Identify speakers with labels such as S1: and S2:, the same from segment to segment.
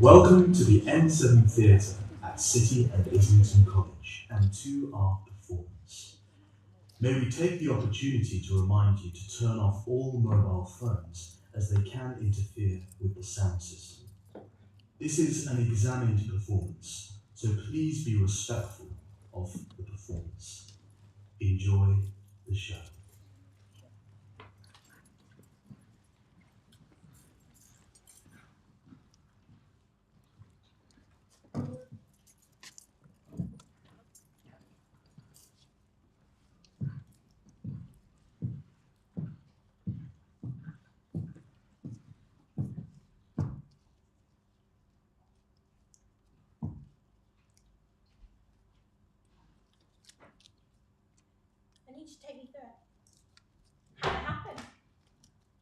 S1: Welcome to the N7 Theatre at City and Islington College and to our performance. May we take the opportunity to remind you to turn off all mobile phones as they can interfere with the sound system. This is an examined performance, so please be respectful of the performance. Enjoy the show.
S2: I need you to take me through it. How it happened?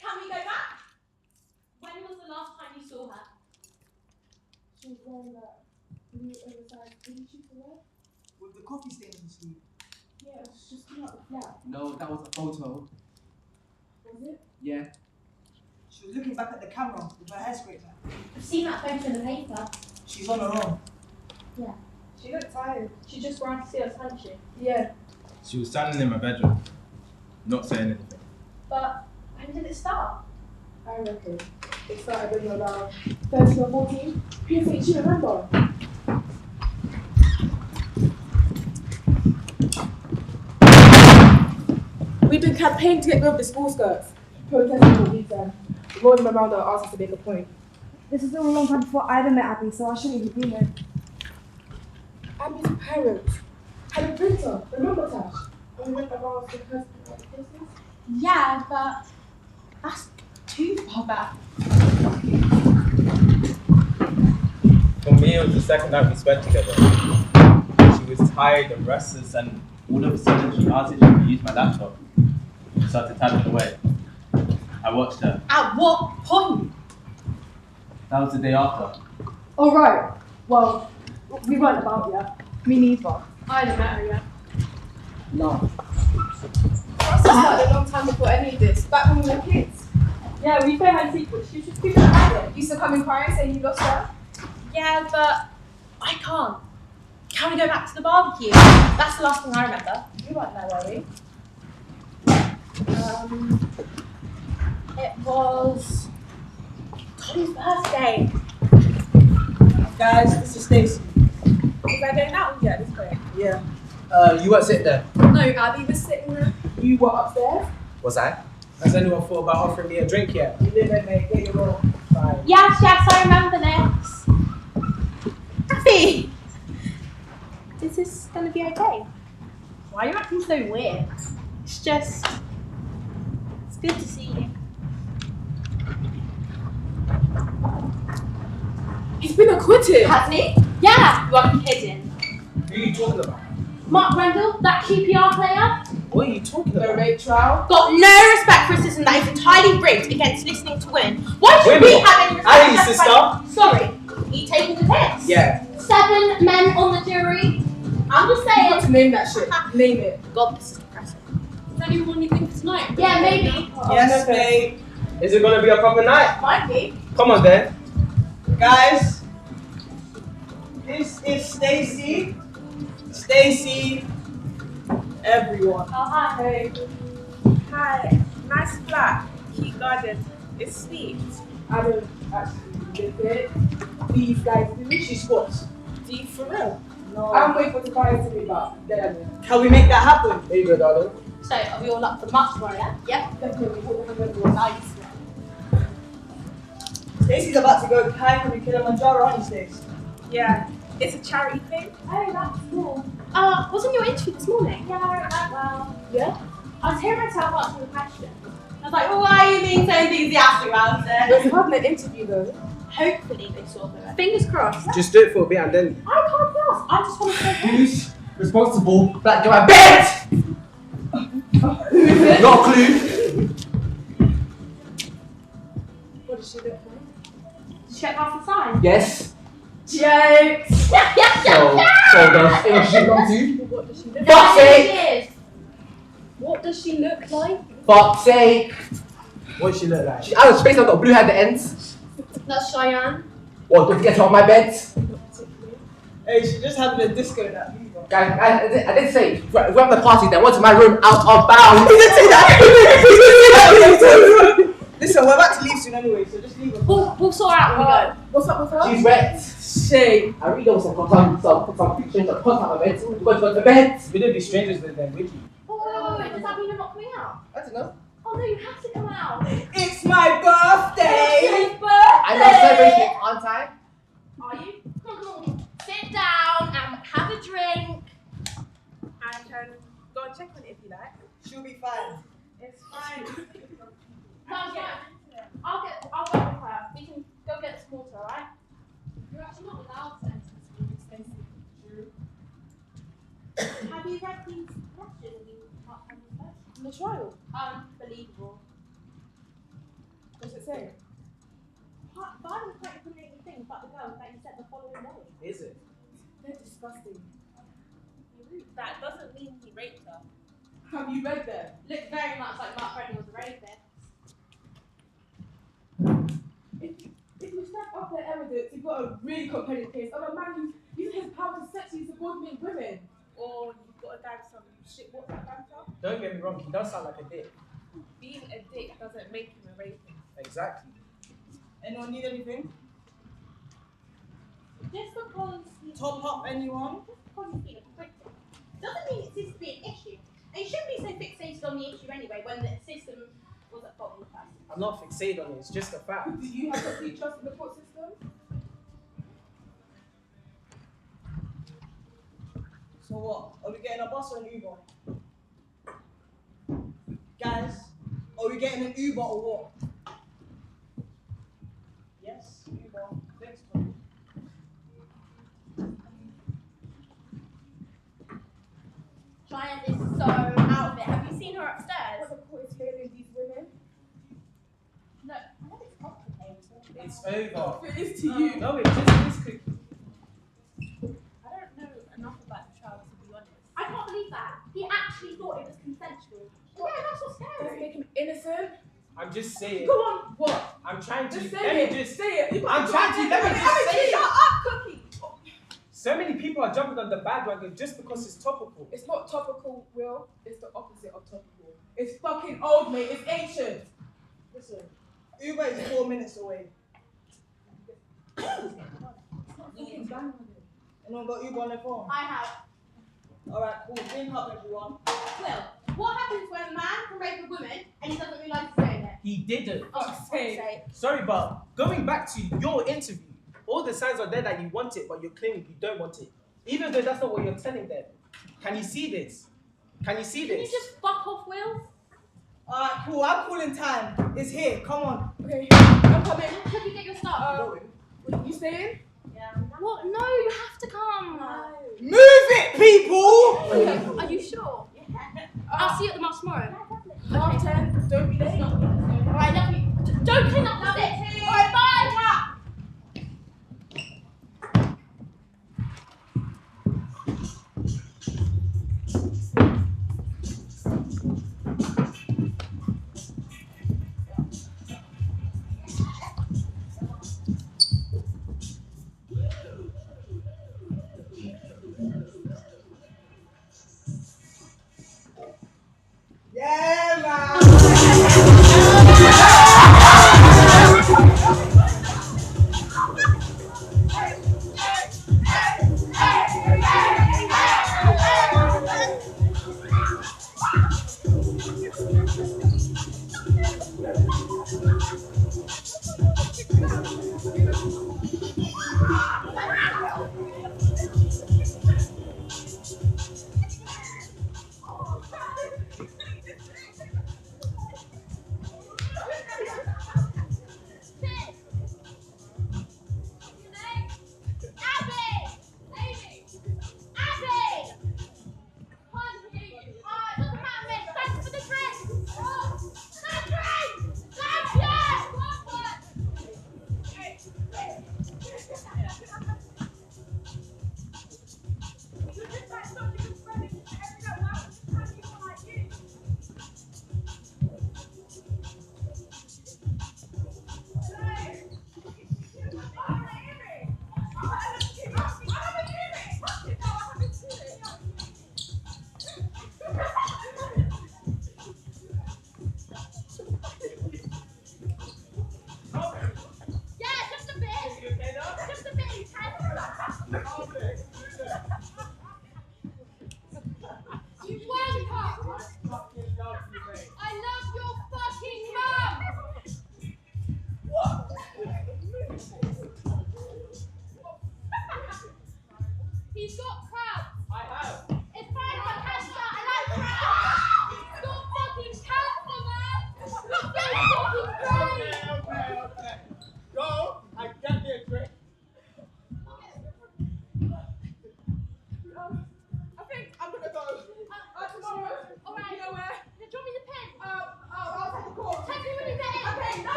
S2: Can we go back? When was the last time you saw her?
S3: She was wearing that blue oversized hoodie she wore.
S4: With the coffee stain on the sleeve.
S3: Yeah, she just came out the flat.
S4: No, that was a photo.
S3: Was it?
S4: Yeah. She was looking back at the camera with her hair scraped out.
S2: I've seen that photo in the paper.
S4: She's on her own.
S2: Yeah.
S3: She looked tired.
S2: She just ran to see us, hadn't she?
S3: Yeah.
S5: She was standing in my bedroom, not saying anything.
S2: But when did it start?
S3: I reckon. It started when you were around 13 or 14. You think she remember? We've been campaigning to get rid of the school skirts. Protesting for weeks and rolling them around and asked us to make a point.
S6: This was a long time before I ever met Abby, so I shouldn't even be here.
S3: Abby's parents had a printer, remember Tash? And we went around to her business.
S2: Yeah, but that's too far back.
S5: For me, it was the second night we spent together. She was tired and restless, and all of a sudden she asked if she could use my laptop. She started tapping away. I watched her.
S2: At what point?
S5: That was the day after.
S3: Oh right. Well, we weren't about yet.
S6: Me neither.
S3: I hadn't met her yet.
S4: No.
S3: For us, it started a long time before any of this, back when we were kids.
S2: Yeah, we play hide and seek, but she should be about it.
S3: You used to come and cry and say you lost her.
S2: Yeah, but I can't. Can we go back to the barbecue? That's the last thing I remember.
S3: You weren't there, were we?
S2: It was Tom's birthday.
S4: Guys, this is Stacey.
S3: Was I going out with you at this point?
S4: Yeah. You weren't sitting there.
S3: No, Abby was sitting there. You were upstairs.
S4: Was I? Has anyone thought about offering me a drink yet? You didn't, mate. Get your roll. Fine.
S2: Yes, I remember this. Abby! Is this gonna be okay? Why are you acting so weird? It's good to see you.
S3: He's been acquitted.
S2: Hasn't he? Yeah, you are kidding.
S4: Who are you talking about?
S2: Mark Rendell, that QPR player,
S4: What are you talking
S3: The
S4: about?
S3: rape trial.
S2: got no respect for a system that is entirely rigged against listening to women. Why should we
S4: Women?
S2: have any respect?
S4: Ali,
S2: for
S4: sister.
S2: that? Sorry, are you taking the piss?
S4: Yeah.
S2: 7 men on the jury. I'm just
S3: You got
S2: saying.
S3: to name that shit. Name it.
S2: God, this is depressing.
S3: Is anyone anything for tonight?
S2: Yeah, maybe.
S4: Yes, mate. Is it gonna be a proper night?
S2: Might be.
S4: Come on then. Guys, this is Stacey. Stacey. Everyone.
S2: Oh, hi.
S3: Hey.
S6: Hi. Nice flat.
S7: Keep guarded. It's sweet.
S3: I don't actually live it. These guys do.
S4: She squats.
S7: Do you for real?
S4: No.
S3: I'm waiting for the guys to me back. Then
S4: Can we make that happen? There you go, darling.
S2: So, are we all up for the march tomorrow, yeah? Yep.
S3: definitely what
S2: Nice.
S4: Stacey's about to go hike on the Kilimanjaro, aren't you, Stace?
S7: Yeah. It's a charity thing.
S2: Oh, that's cool. Wasn't your interview this morning? Yeah, it went well.
S3: Yeah?
S2: I was hearing myself answering the question. I was like, well, why are you being so enthusiastic about it?
S3: Let's have an interview though.
S2: Hopefully they saw her. Fingers crossed.
S4: Just do it for a bit and then.
S2: I can't be asked. I just want to say
S8: Who's responsible for that my bed? Not a clue.
S3: What does she look like?
S2: Did you check off the sign?
S8: Yes.
S2: Jokes!
S8: So does she belong to?
S3: What does she look like?
S8: Fuck's sake!
S3: What does she look like?
S8: Fuck's sake!
S4: What does she look like?
S8: She's out of space. I've got blue hair at the ends.
S2: That's Cheyenne.
S8: What? Don't get her off my bed.
S4: Hey, she's just having a disco in that movie.
S8: Guys, I did say we're having a party. Then went to my room out of bounds.
S4: He didn't say that! Listen, we're about to leave soon anyway, so just leave her.
S2: We'll sort out when we go.
S3: What's up with her?
S8: She's wet.
S3: Shame.
S8: I really don't want some pictures of put out my bed. We're going to go to bed.
S4: We don't be strangers then, would you?
S2: Oh, wait, does that mean you're not coming out?
S8: I don't know.
S2: Oh no, you have to come out.
S4: It's my birthday!
S2: It's birthday!
S8: I'm not celebrating it on time.
S2: Are you? Sit down and have a drink.
S7: I can go and check on it if you like.
S4: She'll be fine.
S7: It's fine.
S2: No, yeah. I'll go with her. We can go get some water, alright? You're actually not allowed to enter the school expensive. Have you read these questions you can't find the first?
S3: In the trial.
S2: Unbelievable.
S3: What's it say?
S2: Violence can't incriminate anything but the girl that you said the following day.
S4: Is it?
S3: They're disgusting.
S7: That doesn't mean he raped her.
S3: Have you read them?
S2: Looked very much like Mark Redden was a rapist.
S3: If you step up their evidence, you've got a really compelling case of a man who's using his power to sexually subordinate women.
S7: Or you've got a guy with some shit WhatsApp banter.
S4: Don't get me wrong, he does sound like a dick.
S7: Being a dick doesn't make him a rapist.
S4: Exactly. Anyone need anything?
S2: Just because he's
S4: Top up anyone?
S2: just because he's been acquitted doesn't mean it seems to be an issue. And you shouldn't be so fixated on the issue anyway when the system was at fault in the first place.
S4: I'm not fixated on it, it's just a fact.
S3: Do you have complete trust in the court system?
S4: So what? Are we getting a bus or an Uber? Guys, are we getting an Uber or what? Yes, Uber. Thanks, Tony.
S2: Cheyenne is so out of it. Have you seen her upstairs?
S3: What the court is failing these women?
S2: No, I know it's complicated.
S4: It's over.
S3: If it is to you.
S4: No, it just is Cookie.
S7: I don't know enough about the trial to be honest.
S2: I can't believe that. He actually thought it was consensual. Yeah, that's what's
S3: Does it
S2: scary.
S3: make him innocent?
S4: I'm just saying.
S3: Go on. What?
S4: I'm trying to.
S3: Just
S4: Let
S3: say
S4: me
S3: it.
S4: just.
S3: Say it. You
S4: I'm
S3: can't-
S4: trying to. Let me just say
S3: Shut
S4: it.
S3: up, Cookie.
S4: So many people are jumping on the bandwagon just because it's topical.
S3: It's not topical, Will. It's the opposite of topical. It's fucking old, mate. It's ancient.
S4: Listen, Uber is 4 minutes away.
S3: Fucking ban on it.
S4: Anyone got Uber on their phone?
S2: I have.
S4: Alright, cool. Bring up everyone.
S2: Will, what happens when a man can rape a woman and he doesn't realise he's doing it?
S4: He didn't.
S2: Oh,
S3: Fuck's sake.
S2: sake.
S4: Sorry, but going back to your interview, all the signs are there that you want it, but you're claiming you don't want it. Even though that's not what you're telling them. Can you see this? Can you see
S2: Can you
S4: this?
S2: just fuck off, Will?
S4: Alright, cool. I'm calling time. It's here. Come on.
S3: Okay, I'm coming.
S2: Could you get your stuff?
S3: You staying?
S2: Yeah. What? No, you have to come.
S4: Move it, people!
S2: Are you sure? I'll see you at the mosque tomorrow.
S3: Half 10. Don't be late.
S2: Alright, love you. Don't clean up the stairs. Alright, bye.
S4: Yeah, man!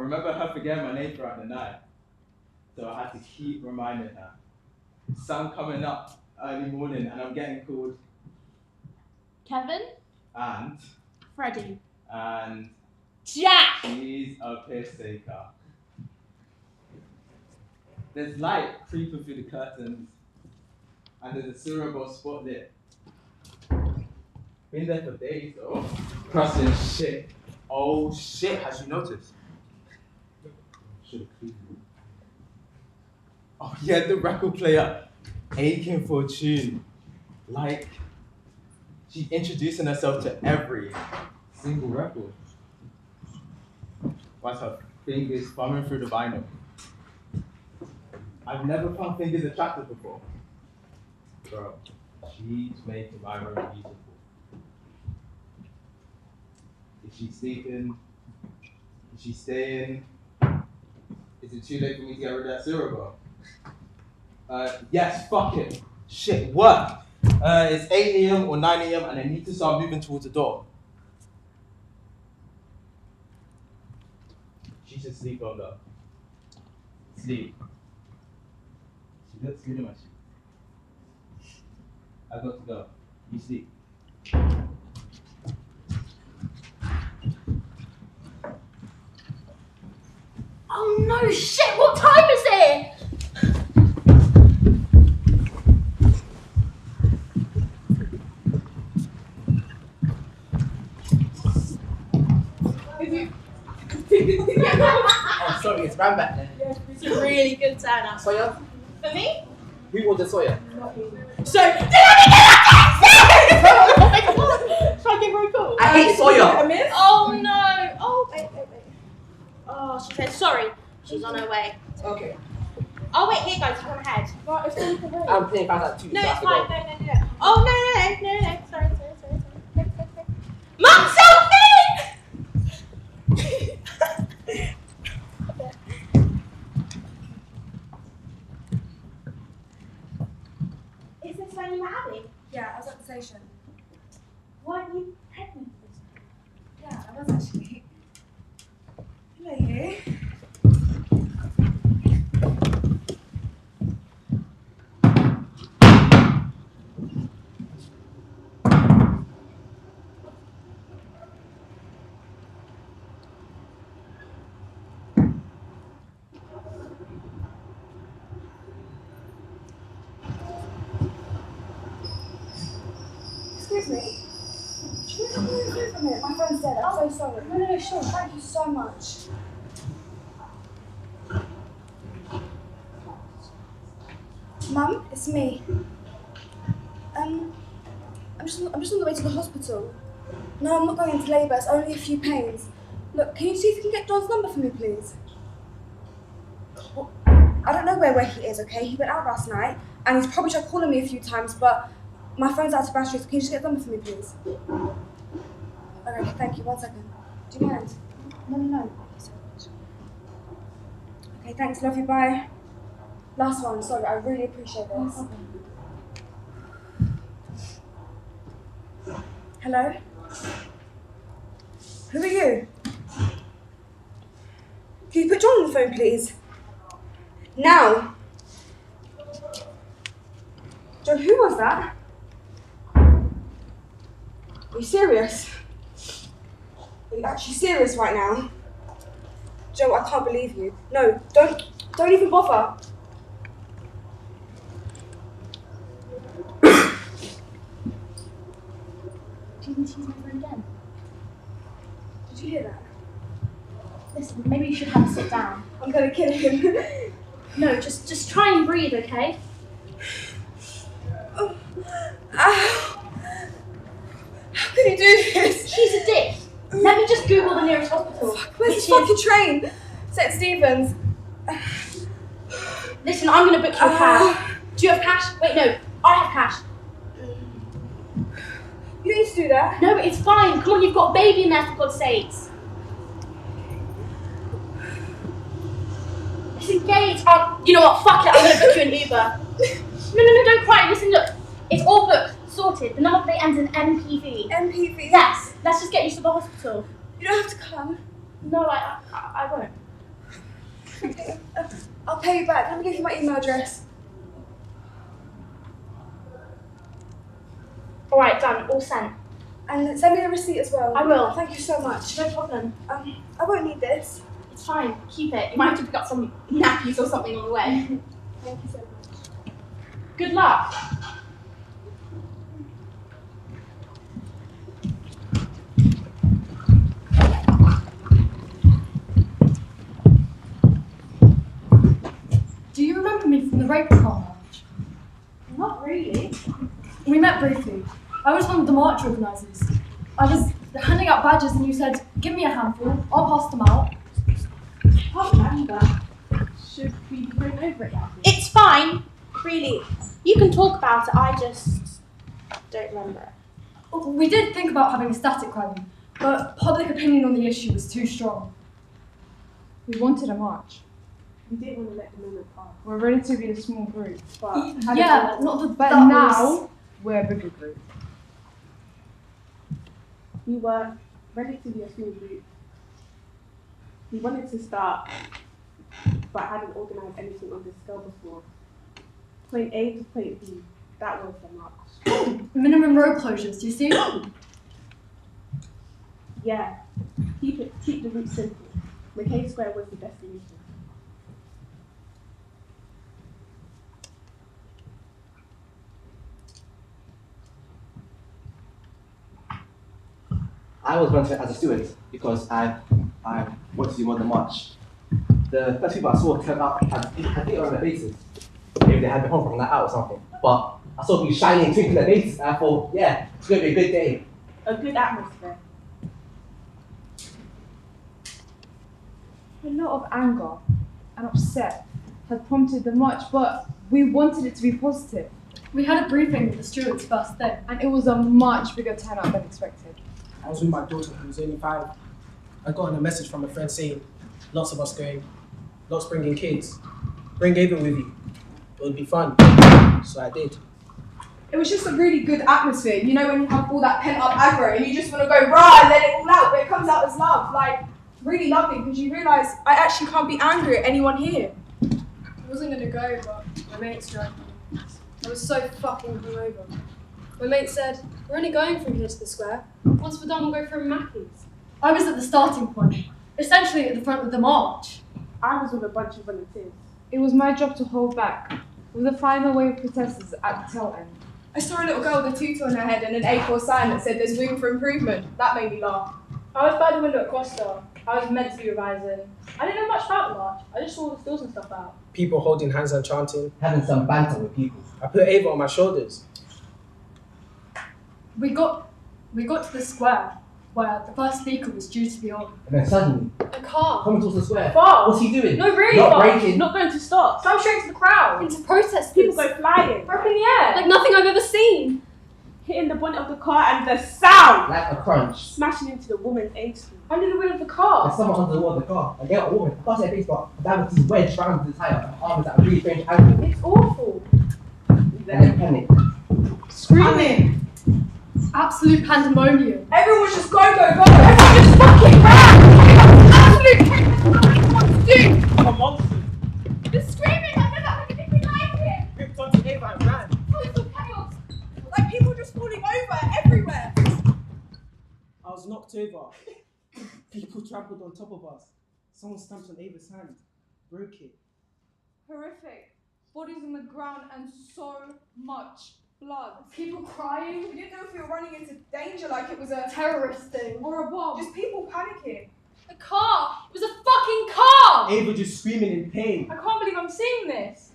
S5: remember her forgetting my name throughout the night, so I had to keep reminding her. Sun coming up early morning, and I'm getting called
S2: Kevin?
S5: and
S2: Freddie.
S5: and
S2: Jack!
S5: she's a piss taker. There's light creeping through the curtains, and there's a cerebral spot lit. Been there for days though. Crossing shit.
S8: Oh shit, has you noticed?
S5: Should've cleaned it. Oh yeah, the record player aching for a tune. Like, she's introducing herself to every single record. Whilst her fingers thumbing through the vinyl. I've never found fingers attractive before. Bro, she's making my room beautiful. Is she sleeping? Is she staying? Is it too late for me to get rid of that cerebral? Yes, fuck it. Shit, what? It's 8 a.m. or 9 a.m. and I need to start moving towards the door. She should sleep on though. Sleep. She looks good in my shoes. I got to go. You sleep.
S2: Oh no, shit, what time is it?
S8: Oh, sorry, it's Ram back there.
S2: It's a really good turn up.
S8: Sawyer?
S2: For me?
S8: Who ordered Sawyer?
S2: So, did I get that? Should I give her a call?
S8: I hate Sawyer.
S3: Miss?
S2: Oh no. Oh, wait. Oh, she said sorry. She's on her way.
S8: Okay.
S2: Oh, wait, here goes. Come ahead.
S3: No, it's only for me.
S8: I'm playing fast at 2.
S2: No,
S8: so I
S2: it's
S8: have to
S2: fine.
S8: go.
S2: No. Oh, no. Sorry. Mum, something! Is this when you were Abby?
S6: Yeah, I was at the station.
S2: Weren't you pregnant for this?
S6: Yeah, I was actually. Hello, you. Excuse me. Should we come over for a minute? My phone's dead. I'm so sorry. No, sure. Thank you so much. Mum, it's me. I'm just on the way to the hospital. No, I'm not going into labour. It's only a few pains. Look, can you see if you can get John's number for me, please? Well, I don't know where he is, okay? He went out last night, and he's probably tried calling me a few times, but my phone's out of battery, so can you just get the number for me, please? Okay, thank you. 1 second. Do you mind? No. Thank you so much. Okay, thanks. Love you. Bye. Last one. Sorry, I really appreciate this. Hello? Who are you? Can you put John on the phone, please? Now! Joe, who was that? Are you serious? Are you actually serious right now? Joe, I can't believe you. No, don't even bother.
S2: Do you think she's never again?
S6: Did you hear that?
S2: Listen, maybe you should have a sit down.
S6: I'm gonna kill him.
S2: No, just try and breathe, okay?
S6: Oh. Ow. How can you do this?
S2: She's a dick. Let me just Google the nearest hospital.
S6: Where's the fucking train? St. Stephen's.
S2: Listen, I'm gonna book you a cab. Do you have cash? Wait, no, I have cash.
S6: You don't need to do that.
S2: No, it's fine. Come on, you've got a baby in there, for God's sakes. It's engaged. You know what? Fuck it. I'm gonna book you an Uber. No, don't cry. Listen, look. It's all booked, sorted. The number plate ends in MPV.
S6: MPV?
S2: Yes. Let's just get you to the hospital.
S6: You don't have to come.
S2: No, I won't.
S6: Okay, I'll pay you back. Let me give you my email address.
S2: Alright, done. All sent.
S6: And send me the receipt as well.
S2: I will.
S6: Thank you so much.
S2: No problem.
S6: I won't need this.
S2: It's fine. Keep it. You might have to pick up some nappies or something on the way.
S6: Thank you so much.
S2: Good luck.
S9: Do you remember me from the rape car march?
S2: Not really.
S9: We met briefly. I was one of the march organisers. I was handing out badges and you said, give me a handful, I'll pass them out.
S3: I can't remember. Should we be going over it now?
S2: It's fine. Really. You can talk about it. I just don't remember it.
S9: We did think about having a static rally, but public opinion on the issue was too strong.
S7: We wanted a march.
S3: We didn't want to let the moment pass.
S7: We're relatively a small group, but
S9: Yeah, not the
S7: but
S9: that
S7: now
S9: was-
S7: we're a bigger group.
S3: We were relatively a small group. We wanted to start, but hadn't organised anything on this scale before. Point A to point B, that was the march.
S9: minimum road closures, do you see?
S3: Yeah, keep the route simple. McKay Square was the destination.
S8: I was volunteering as a steward because I wanted to do more than much. The first people I saw turned out, I think they were on their faces. Maybe they had been home from that out or something. But I saw people shining, twinkling their faces, and I thought, yeah, it's going to be a good day.
S3: A good atmosphere.
S7: A lot of anger and upset had prompted the march, but we wanted it to be positive,
S9: We had a briefing with the stewards first thing.
S7: and it was a much bigger turnout than expected.
S4: I was with my daughter who was only 5. I got a message from a friend saying, lots of us going, lots bringing kids. Bring Ava with you. It would be fun. So I did.
S3: It was just a really good atmosphere. You know when you have all that pent up aggro and you just want to go rah and let it all out, but it comes out as love. Like, really lovely because you realise I actually can't be angry at anyone here.
S6: I wasn't gonna go, but my mates dragged me. I was so fucking hungover. My mate said, we're only going from here to the square. Once we're done, we'll go for a Mackey's.
S9: I was at the starting point, essentially at the front of the march.
S3: I was with a bunch of volunteers.
S7: It was my job to hold back, with the final wave of protesters at the tail end.
S3: I saw a little girl with a tutu on her head and an A4 sign that said there's room for improvement. That made me laugh.
S2: I was by the window at Costa. I was meant to be revising. I didn't know much about the march. I just saw the stills and stuff out.
S4: People holding hands and chanting.
S8: Having some banter with people.
S4: I put Ava on my shoulders.
S9: We got to the square, where the first speaker was due to be on.
S8: And then suddenly,
S6: A car.
S8: coming towards the square.
S2: Fast.
S8: What's he doing?
S2: No, really
S8: Not
S2: fast.
S8: braking.
S2: Not going to stop. Slam straight to the crowd.
S6: Into protesters.
S2: People go flying. Up in the air.
S6: like nothing I've ever seen.
S3: Hitting the bonnet of the car and the sound!
S8: Like a crunch.
S3: Smashing into the woman's ankle.
S2: Under the wheel of the car.
S8: There's someone under the wall of the car. And get a woman. I can't say face, but that was his wedge round the tyre. Her arm is at a really strange angle.
S2: It's awful.
S8: And then panic.
S3: Screaming!
S9: Absolute pandemonium.
S3: Everyone was just go, go, go! Everyone just fucking ran! Absolute chaos! I don't know what to do!
S4: I'm a monster.
S3: The screaming! I've never heard anything like it!
S4: Ripped onto Ava and ran.
S3: Total chaos! Like people just falling over everywhere!
S4: I was knocked over. People trampled on top of us. Someone stamped on Ava's hand. Broke it.
S3: Horrific. Bodies on the ground and so much blood.
S6: People crying.
S3: We didn't know if we were running into danger like it was a
S6: Terrorist thing.
S3: or a bomb. Just people panicking.
S6: A car. It was a fucking car.
S4: Ava just screaming in pain.
S2: I can't believe I'm seeing this.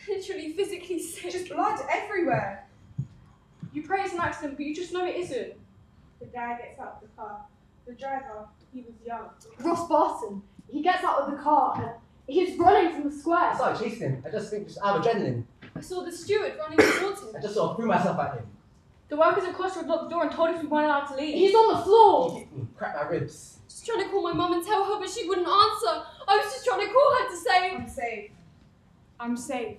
S6: Literally physically sick.
S3: Just blood everywhere.
S2: You pray it's an accident, but you just know it isn't.
S3: The guy gets out of the car. The driver, he was young.
S6: Ross Barton. He gets out of the car and he's running from the
S8: I
S6: square.
S8: started chasing him. I just think just out of adrenaline.
S6: I saw the steward running towards him.
S8: I just sort of threw myself at him.
S2: The workers in Costa had locked the door and told us we weren't allowed to leave.
S6: He's on the
S8: He
S6: floor.
S8: hit me, cracked my ribs.
S6: Just trying to call my mum and tell her, but she wouldn't answer. I was just trying to call her to say.
S3: I'm safe.
S7: I'm safe.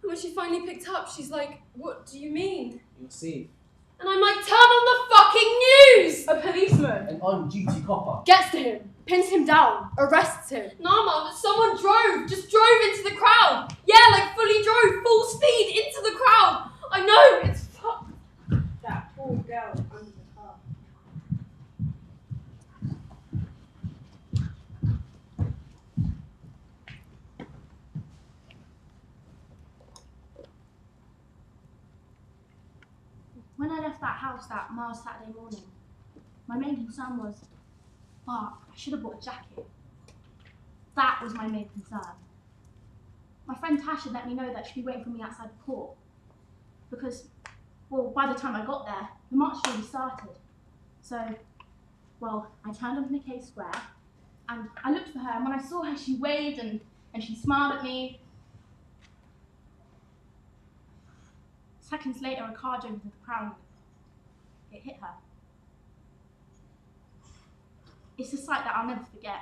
S6: And when she finally picked up, she's like, "What do you mean?"
S4: You'll see.
S6: And I'm like, "Turn on the fucking news!"
S2: A policeman.
S8: An on-duty copper.
S6: Gets to him.
S9: pins him down, arrests him.
S10: No, Mum, someone just drove into the crowd. Yeah, like fully drove, full speed into the crowd. I know, it's fucked.
S3: That poor girl under the car.
S11: When I left that house that mild Saturday morning, my main concern was, fuck, I should have bought a jacket. That was my main concern. My friend Tash had let me know that she'd be waiting for me outside the court. Because, well, by the time I got there, the march had already started. So, well, I turned up in the K Square, and I looked for her, and when I saw her, she waved and she smiled at me. Seconds later, a car drove into the crowd. It hit her. It's a sight that I'll never forget.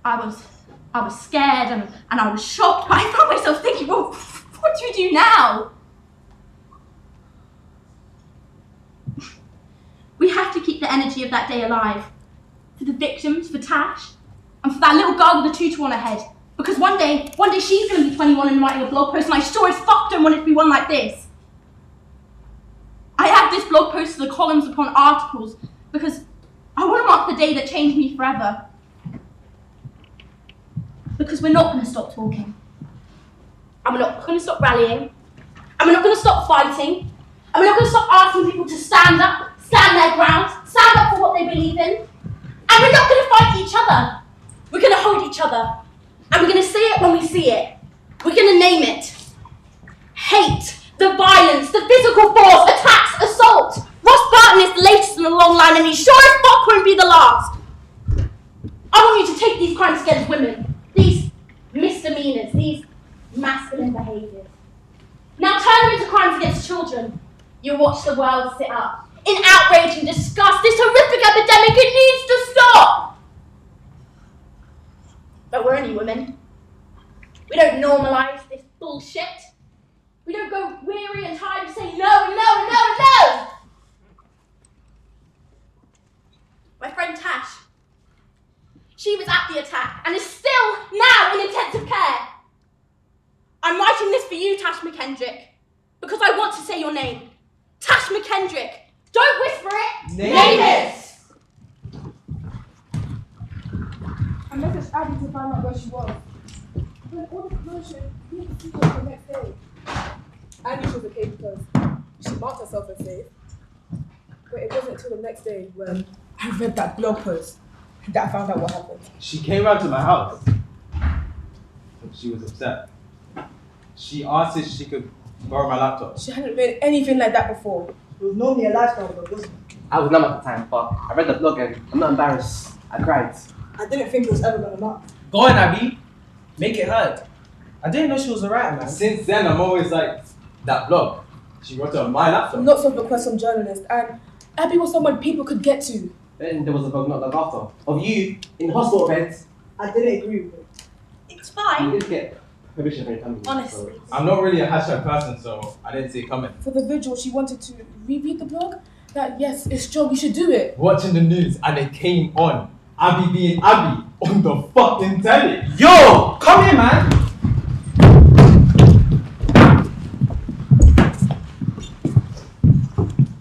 S11: I was scared and I was shocked, but I found myself thinking, well, what do we do now? We have to keep the energy of that day alive. For the victims, for Tash, and for that little girl with a tutu on her head. Because one day she's going to be 21 and writing a blog post, and I sure as fuck don't want it to be one like this. I add this blog post to the columns upon articles because I want to mark the day that changed me forever. Because we're not going to stop talking. And we're not going to stop rallying. And we're not going to stop fighting. And we're not going to stop asking people to stand up, stand their ground, stand up for what they believe in. And we're not going to fight each other. We're going to hold each other. And we're going to say it when we see it. We're going to name it. Hate, the violence, the physical force, attacks, assault. Ross Barton is the latest in the long line, and he sure as fuck won't be the last. I want you to take these crimes against women, these misdemeanors, these masculine behaviours. Now turn them into crimes against children. You watch the world sit up in outrage and disgust. This horrific epidemic, it needs to stop. But we're only women. We don't normalise this bullshit. We don't go weary and tired to say no and no and no and no. My friend Tash, she was at the attack and is still now in intensive care. I'm writing this for you, Tash McKendrick, because I want to say your name. Tash McKendrick. Don't whisper it. Name it.
S3: I messaged Abby to find out where she was. When all the commotion, we had to see her the next day. I knew she was okay because she marked herself as safe. But it wasn't until the next day when I read that blog post that I found out what happened.
S5: She came round to my house. She was upset. She asked if she could borrow my laptop.
S3: She hadn't read anything like that before.
S4: It was normally a lifestyle, but it wasn't.
S8: I was numb at the time, but I read the blog and I'm not embarrassed. I cried.
S3: I didn't think it was ever gonna mark.
S4: Go on, Abby. Make it heard. I didn't know she was a writer, man.
S5: Since then, I'm always like, that blog. She wrote it on my laptop.
S3: Lots of requests from journalists, and Abby was someone people could get to.
S8: Then there was a blog not long after of you in hospital beds.
S3: I didn't agree with it.
S11: It's
S8: You
S11: fine.
S8: didn't get permission from your family.
S11: Honestly.
S8: So.
S5: I'm not really a hashtag person, so I didn't see it coming.
S3: For the vigil, she wanted to reread the blog. That yes, it's true, we should do it.
S5: Watching the news and it came on. Abby being Abby on the fucking telly.
S4: Yo! Come here, man!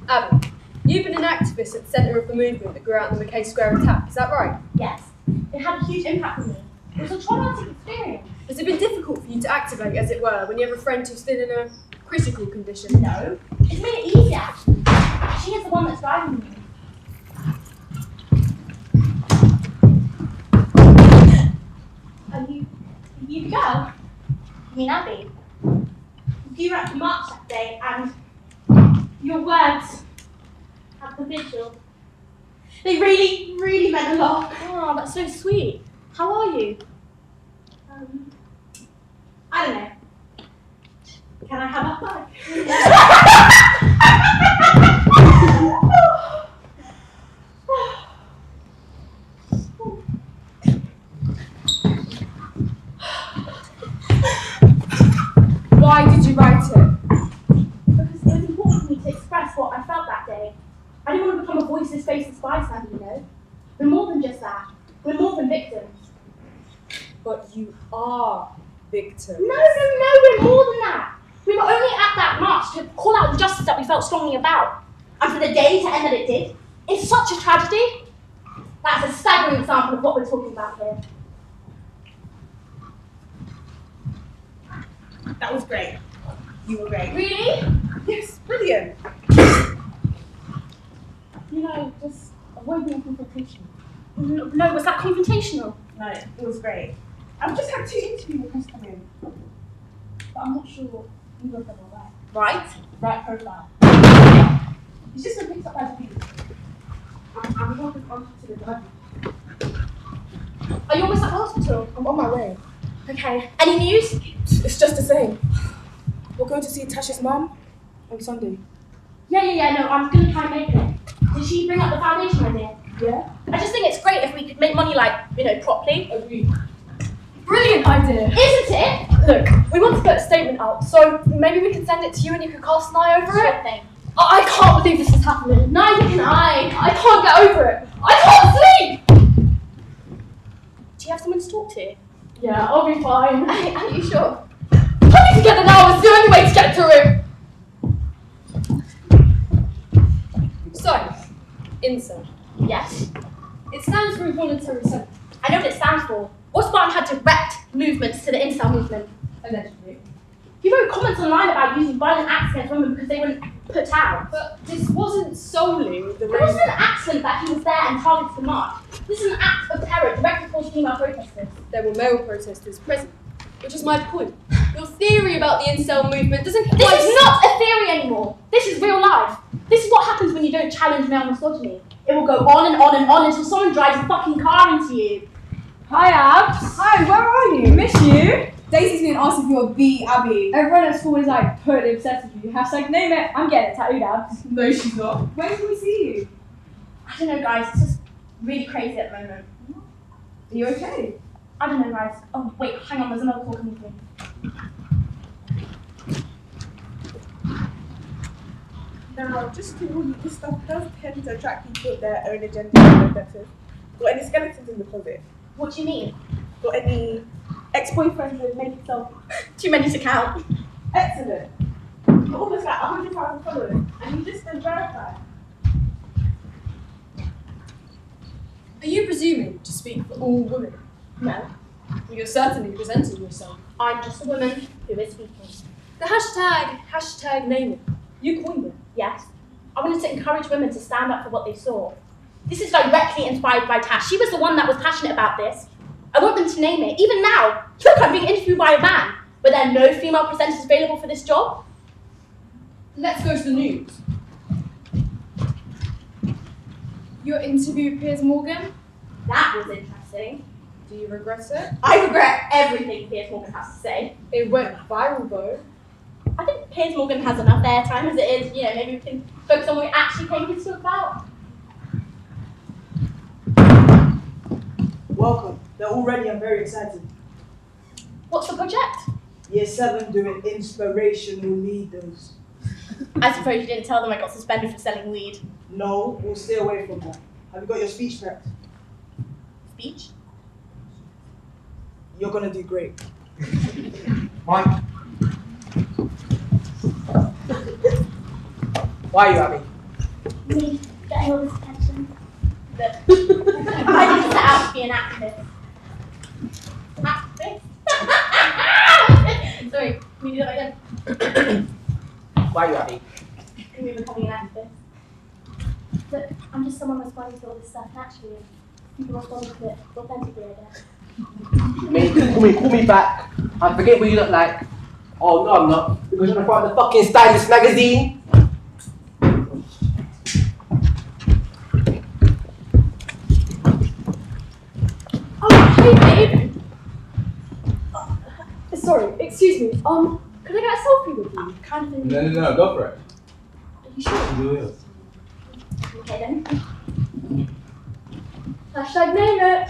S9: Abby, you've been an activist at the centre of the movement that grew out in the McKay Square attack, is that right?
S11: Yes. It had a huge impact on me. It was a traumatic experience.
S9: Has it been difficult for you to activate, as it were, when you have a friend who's still in a critical condition?
S11: No. It's made it easier, actually. She is the one that's driving me. Are you the girl? You mean Abby? You were at the march that day, and your words at the vigil, they really, really meant a lot.
S2: Oh, that's so sweet. How are you?
S11: I don't know. Can I have a hug?
S9: Why did you write it?
S11: Because it was important for me to express what I felt that day. I didn't want to become a voiceless, faceless bystander, you know. We're more than
S12: you are victims.
S11: No, we're more than that. We were only at that march to call out injustice that we felt strongly about. And for the day to end that it did, it's such a tragedy. That's a staggering example of what we're talking about here.
S3: That was great. You were great.
S11: Really?
S3: Yes, brilliant.
S12: Just avoid being confrontational.
S11: No, was that confrontational?
S3: No, it was great. I've just had 2 interview requests come in.
S12: But I'm not sure either of them are right.
S11: Right?
S12: Right profile. It's just been picked up by the police.
S3: I'm walking on to the drive.
S11: Are you almost at the hospital?
S6: I'm on my way.
S11: Okay. Any news?
S6: It's just the same. We're going to see Tasha's mum on Sunday.
S11: Yeah, no, I'm gonna try and make it. Did she bring up the foundation idea?
S6: Yeah?
S11: I just think it's great if we could make money properly.
S12: Agreed.
S9: Brilliant idea.
S11: Isn't it?
S9: Look, we want to put a statement out, so maybe we could send it to you and you could cast an eye over
S11: Sure
S9: it.
S11: thing.
S9: I can't believe this is happening.
S11: Neither can I.
S9: I can't get over it. I can't sleep.
S11: Do you have someone to talk to?
S9: Yeah, I'll be fine.
S11: Are you sure?
S9: Putting together now is the only way to get through it.
S12: So, INSA.
S11: Yes.
S12: It stands for involuntary consent.
S11: I know what it stands for. What's Barton had direct movements to the incel movement?
S12: Allegedly.
S11: He wrote comments online about using violent acts against women because they wouldn't put out.
S12: But this wasn't solely the
S11: It wasn't an accident that he was there and targeted the march. This is an act of terror directed towards female protesters.
S12: There were male protesters present, which is my point. Your theory about the incel movement doesn't quite...
S11: This is not a theory anymore. This is real life. This is what happens when you don't challenge male misogyny. It will go on and on and on until someone drives a fucking car into you.
S7: Hi, Abs.
S3: Hi, where are you?
S7: Miss you.
S3: Daisy's been asked if you're the Abby.
S7: Everyone at school is like totally obsessed with you. Hashtag name it. I'm getting it tattooed, Abs.
S3: No, she's not. When can we see you?
S11: I don't know, guys. It's just really crazy at the moment.
S3: Are you okay?
S11: I don't know, guys. Oh, wait, hang on. There's another call coming through.
S3: Now, just to warn you, this stuff does tend to attract people with their own agenda and vendettas. Got any skeletons in the closet?
S11: What do you mean?
S3: Got any ex-boyfriends that make yourself
S11: Too many to count.
S3: excellent? You're almost like 100,000 followers, and you just been verified.
S12: Are you presuming to speak for all women?
S11: No.
S12: You're certainly presenting yourself.
S11: I'm just a woman who is speaking.
S12: The hashtag name it. You coined it.
S11: Yes. I wanted to encourage women to stand up for what they saw. This is directly inspired by Tash. She was the one that was passionate about this. I want them to name it. Even now, look, I'm being interviewed by a man. Were there no female presenters available for this job?
S12: Let's go to the news.
S9: Your interview with Piers Morgan?
S11: That was interesting.
S12: Do you regret it?
S11: I regret everything Piers Morgan has to say.
S12: It went viral though.
S11: I think Piers Morgan has enough airtime as it is. Maybe we can focus on what we actually came here to talk about.
S13: Welcome. They're all ready. I'm very excited.
S11: What's the project?
S13: Year 7 doing inspirational leaders.
S11: I suppose you didn't tell them I got suspended for selling weed.
S13: No, we'll stay away from that. Have you got your speech prepped?
S11: Speech?
S13: You're gonna do great.
S8: Mike. Why are you at me?
S11: Me getting all this attention. But I didn't set out to be an activist. Activist? Sorry, can we do that again?
S8: Why are you at me?
S11: Can we becoming an activist? Look, I'm just someone responding to all this stuff naturally. People respond to it authentically, I guess.
S8: Mate, call me back. I forget what you look like. Oh no, I'm not. Because you're in front of the fucking Stylist magazine.
S9: Oh, hey, babe. Sorry, excuse me. Can I get a selfie with you?
S11: Kind of.
S5: No, go for it.
S11: Are you sure?
S5: Do it.
S11: Okay then.
S9: Hashtag name it.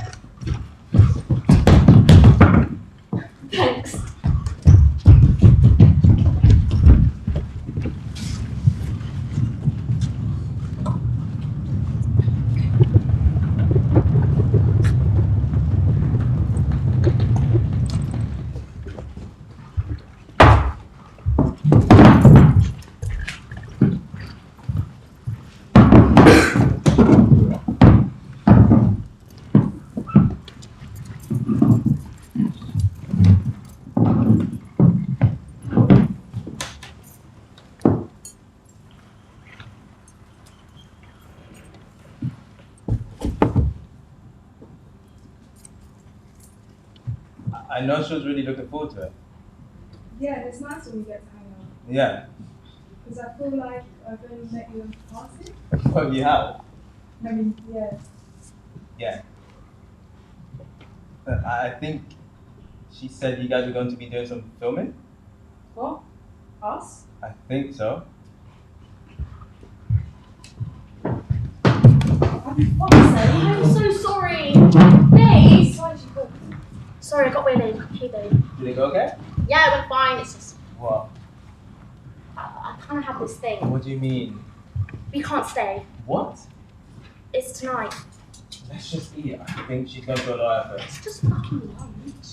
S9: Thanks.
S5: I know she was really looking forward to it.
S7: Yeah, it's nice when we get to hang out.
S5: Yeah.
S7: Because I feel like I've only met you in passing.
S5: Oh, you have?
S7: I mean, yeah.
S5: Yeah. I think she said you guys are going to be doing some filming?
S7: What? Us?
S5: I think so.
S11: I'm so sorry. Babe. Sorry, I got waylaid. Hey, babe.
S5: Did it go okay?
S11: Yeah, it went fine. It's just,
S5: What?
S11: I kind of have this thing.
S5: What do you mean?
S11: We can't stay.
S5: What?
S11: It's tonight.
S5: Let's just eat. I think she's going to go live first.
S11: It's just fucking lunch.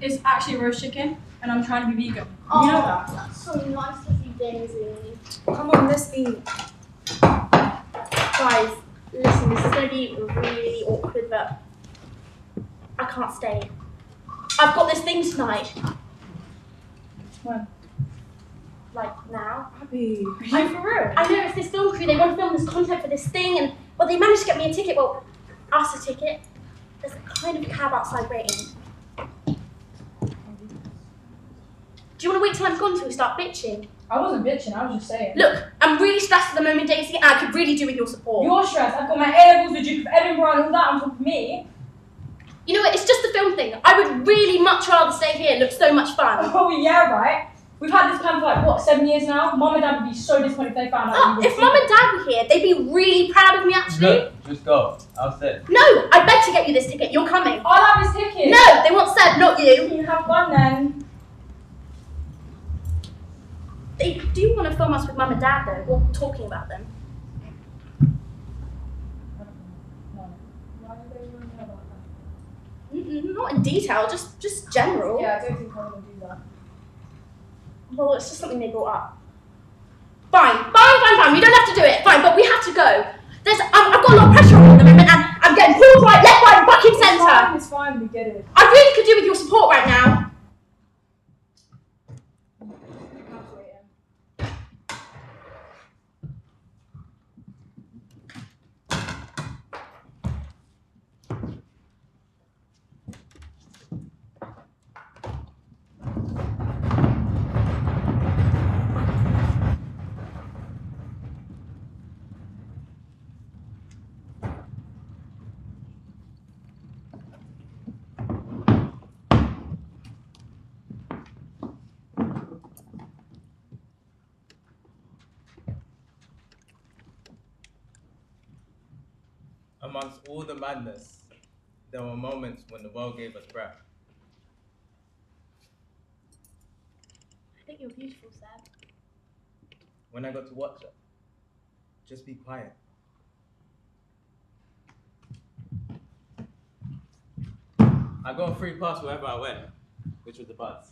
S10: It's actually roast chicken, and I'm trying to be vegan.
S11: Oh,
S10: You know that?
S11: that's so nice of you, Daisy.
S6: Come on, let's eat.
S11: Guys, listen, this is going to be really awkward, but I can't stay. I've got this thing tonight.
S7: When?
S11: Like now.
S6: Abby.
S7: Are you for real?
S11: I know it's this film crew. They want to film this content for this thing, and well, they managed to get me a ticket. Well, us a ticket. There's a kind of cab outside waiting. Do you want to wait till I'm gone till we start bitching?
S7: I wasn't bitching, I was just saying.
S11: Look, I'm really stressed at the moment, Daisy, and I could really do with your support.
S7: You're stressed. I've got my A-levels, the Duke of Edinburgh, and all that on top of me.
S11: You know what? It's just a film thing. I would really much rather stay here. It looks so much fun.
S7: Oh, yeah, right? We've had this plan for like, what, 7 years now? Mum and Dad would be so disappointed if they found out.
S11: Oh, if Mum and Dad were here, they'd be really proud of me, actually.
S5: Look, just go. I'll sit.
S11: No, I beg to get you this ticket. You're coming.
S7: I'll have his ticket.
S11: No, they want Seb, not you.
S7: You have fun then.
S11: They do want to film us with Mum and Dad, though. We're talking about them.
S7: Why do they want to know about that?
S11: Not in detail, just general.
S7: Yeah, I don't think I want to do that.
S11: Well, it's just something they brought up. Fine. We don't have to do it. Fine, but we have to go. I've got a lot of pressure on me at the moment, and I'm getting pulled right, left, right, back in centre.
S7: It's fine, we get it.
S11: I really could do with your support right now.
S5: Amongst all the madness, there were moments when the world gave us breath.
S11: I think you're beautiful, Seb.
S5: When I got to watch it, just be quiet. I got a free pass wherever I went, which was the bus.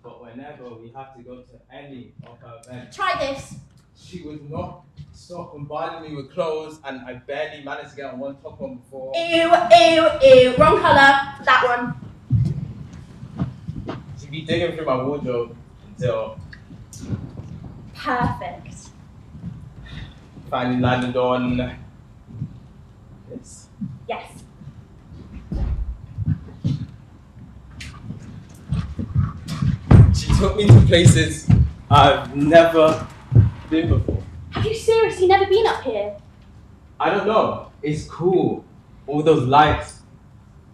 S5: But whenever we have to go to any of her events,
S11: Try this.
S5: she would not stop bombarding me with clothes, and I barely managed to get on one top one before.
S11: Ew. Wrong colour. That one.
S5: She'd be digging through my wardrobe until
S11: Perfect.
S5: finally landed on this.
S11: Yes.
S5: She took me to places I've never been before.
S11: Have you seriously never been up here?
S5: I don't know. It's cool. All those lights,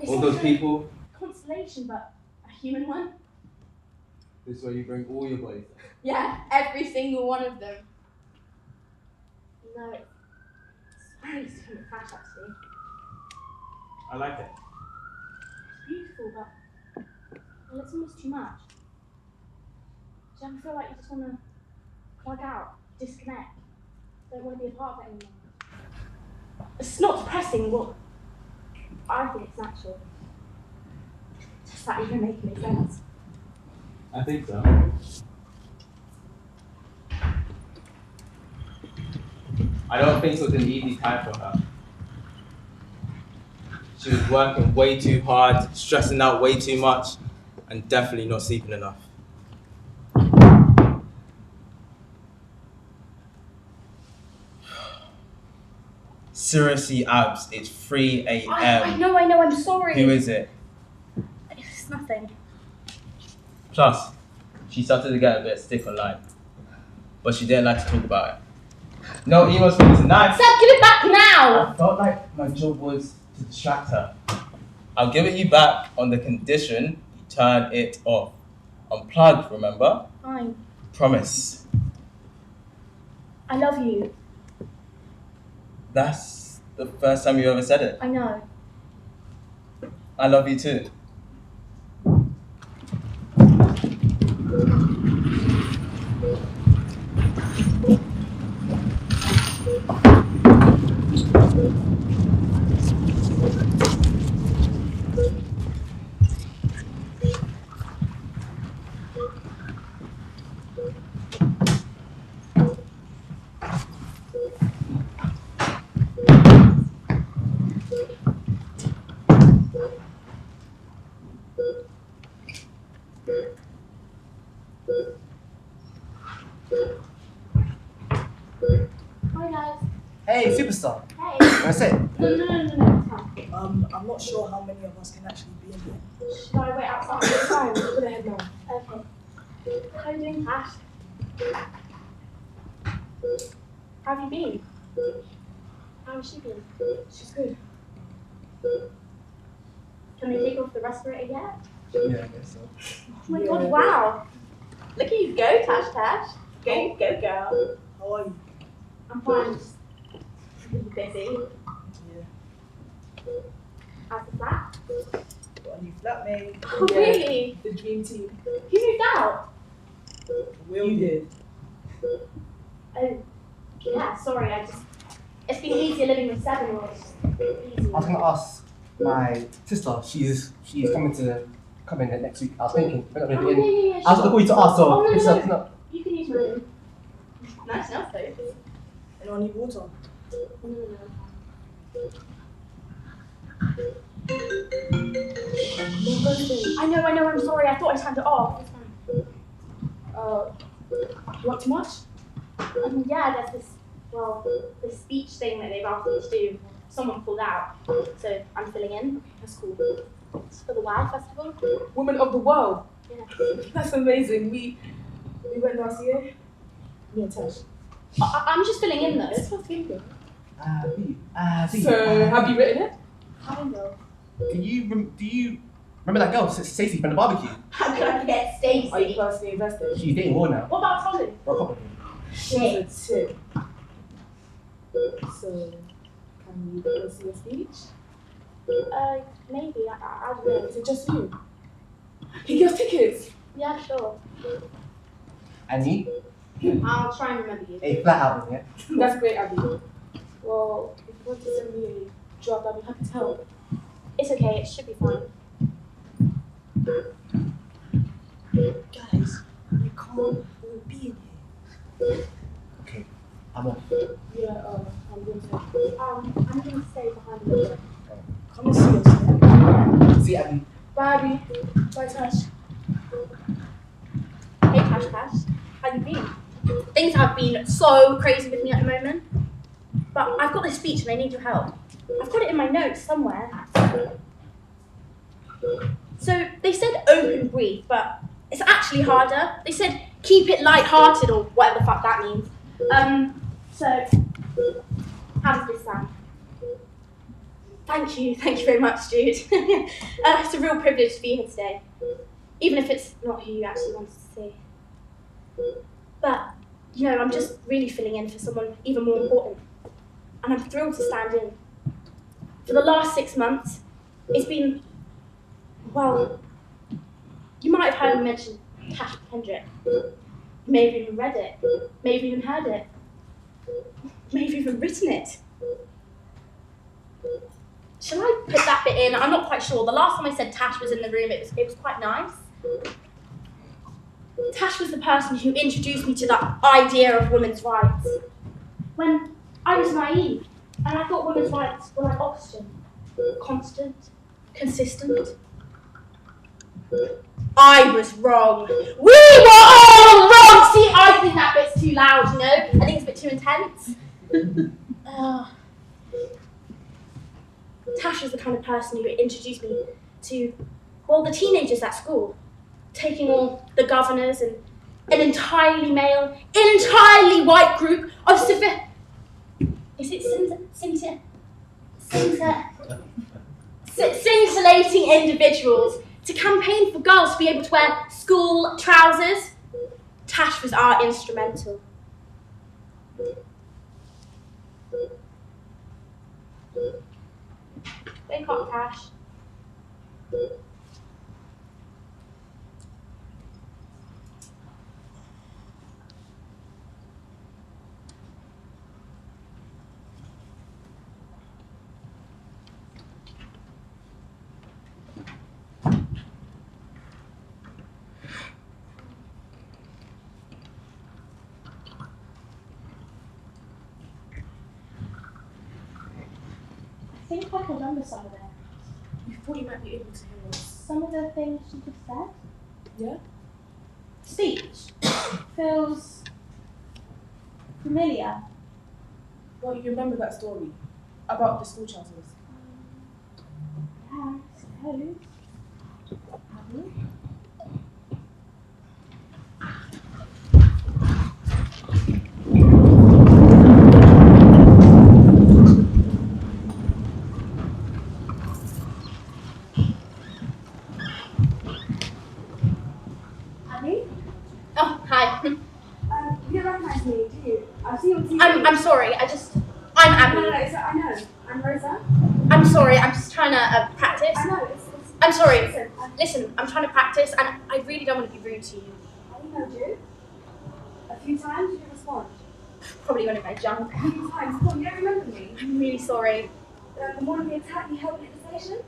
S11: It's
S5: all those
S11: like a
S5: people.
S11: Constellation, but a human one.
S5: This is where you bring all your boys.
S11: Yeah, every single one of them. No, it's nice to come crash actually.
S5: I like it.
S11: It's beautiful, but well, it's almost too much. Do you ever feel like you just want to plug out, disconnect, don't want to be a part of it anymore? It's not depressing, but I think it's natural. Does that even make any sense?
S5: I think so. I don't think it was an easy time for her. She was working way too hard, stressing out way too much, and definitely not sleeping enough. Seriously, Abs, it's 3 a.m.
S11: I know, I'm sorry.
S5: Who is it?
S11: It's nothing.
S5: Plus, she started to get a bit stick online. But she didn't like to talk about it. No emails for me tonight.
S11: Seb, give it back now!
S5: I felt like my job was to distract her. I'll give it you back on the condition you turn it off. Unplugged, remember?
S11: Fine.
S5: Promise.
S11: I love you.
S5: That's the first time you ever said it.
S11: I know.
S5: I love you too.
S11: Hi guys.
S8: Hey, superstar.
S11: Hey.
S8: Can I sit?
S11: No.
S13: I'm not sure how many of us can actually be in here.
S11: Should I wait outside?
S3: It's fine, we're gonna head now.
S11: Okay. How are you doing, Ash? How have you been? How has she been?
S3: She's good.
S11: Can they take off the respirator yet?
S8: Yeah, I guess so.
S11: Oh my god, wow. Look at you go, Tash. Go, girl.
S13: How are you?
S11: I'm fine, just really busy.
S13: Yeah.
S11: How's the flat?
S13: Got a new flatmate.
S11: Oh, really?
S3: The dream team.
S11: You moved out?
S13: You did.
S11: Oh, yeah, sorry, it's been easier living with 7 or it's easier.
S8: I was gonna ask my sister. She's coming in next week. I was thinking. We're not gonna be in.
S11: Yeah.
S8: I was gonna call you to ask. So
S11: Oh, no.
S8: it's not.
S11: You can use my room. Nice enough, though.
S13: Anyone need water?
S11: No. I know, I'm sorry. I thought I turned it off. It's fine.
S3: You want too much?
S11: Yeah, there's this speech thing that they've asked me to do. Someone pulled out, so I'm filling in.
S3: That's cool.
S11: It's for the WOW Festival.
S3: Women of the world.
S11: Yeah.
S3: That's amazing. We went last year. Me and Tash.
S11: I'm just filling in though.
S3: It's not thinking.
S8: See.
S3: So, have you written it?
S11: Kind of.
S8: Do you remember that girl, Stacey, from the barbecue?
S11: How could I forget Stacey?
S3: Are you personally invested?
S8: She's dating War now.
S11: What about Tommy?
S8: Or a couple.
S11: Shit.
S3: She's a tip. So, can you go see a speech?
S11: Maybe. I don't know.
S3: Is it just you? He gives tickets.
S11: Yeah, sure.
S8: And you?
S11: I'll try and remember you.
S8: A flat out, yeah.
S3: That's great, Abby. Well, if you want to send me a job, I'll be happy to help.
S11: It's okay. It should be fine.
S13: Guys, we can't all be in here.
S8: Okay, I'm off.
S3: Yeah, I'm going to.
S11: I'm gonna stay behind a little bit.
S13: Come and see us. Yeah?
S8: See you, Abby.
S3: Bye, Abby. Bye, Tash.
S11: Hey, Tash. How you been? Things have been so crazy with me at the moment. But I've got this speech and I need your help. I've got it in my notes somewhere. So they said open breathe, but it's actually harder. They said keep it light-hearted or whatever the fuck that means. So how does this sound? Thank you very much, Jude. It's a real privilege to be here today, even if it's not who you actually wanted to see. But, I'm just really filling in for someone even more important. And I'm thrilled to stand in. For the last 6 months, it's been, well, you might have heard me mention Tash Kendrick. You may have even read it. May have even heard it. May have even written it. Shall I put that bit in? I'm not quite sure. The last time I said Tash was in the room, it was quite nice. Tash was the person who introduced me to the idea of women's rights. When I was naive, and I thought women's rights were like oxygen. Constant, consistent. I was wrong. We were all wrong! See, I think that bit's too loud, I think it's a bit too intense. Tash was the kind of person who introduced me to well, the teenagers at school, taking on the governors and an entirely male, entirely white group of scintillating individuals to campaign for girls to be able to wear school trousers. Tash was our instrumental. Wake up, Tash. I think I can remember some of them.
S3: You thought you might be able to hear us.
S11: Some of the things she just said.
S3: Yeah?
S11: Speech feels familiar.
S3: Well, you remember that story about the school trousers?
S11: Yeah, I suppose. Have you? Oh, hi.
S6: You don't recognise me, do you? I've seen you on TV.
S11: I'm sorry, I'm Abby.
S6: No, I know. I'm Rosa.
S11: I'm sorry, I'm just trying to practice.
S6: I know,
S11: I'm sorry. Listen, I'm trying to practice and I really don't want to be rude to you.
S6: I emailed you. A few times, you didn't respond.
S11: Probably when I'm junk.
S6: A few times. Come on, you don't remember me.
S11: I'm really sorry.
S6: The morning of the attack, you helped me at the station?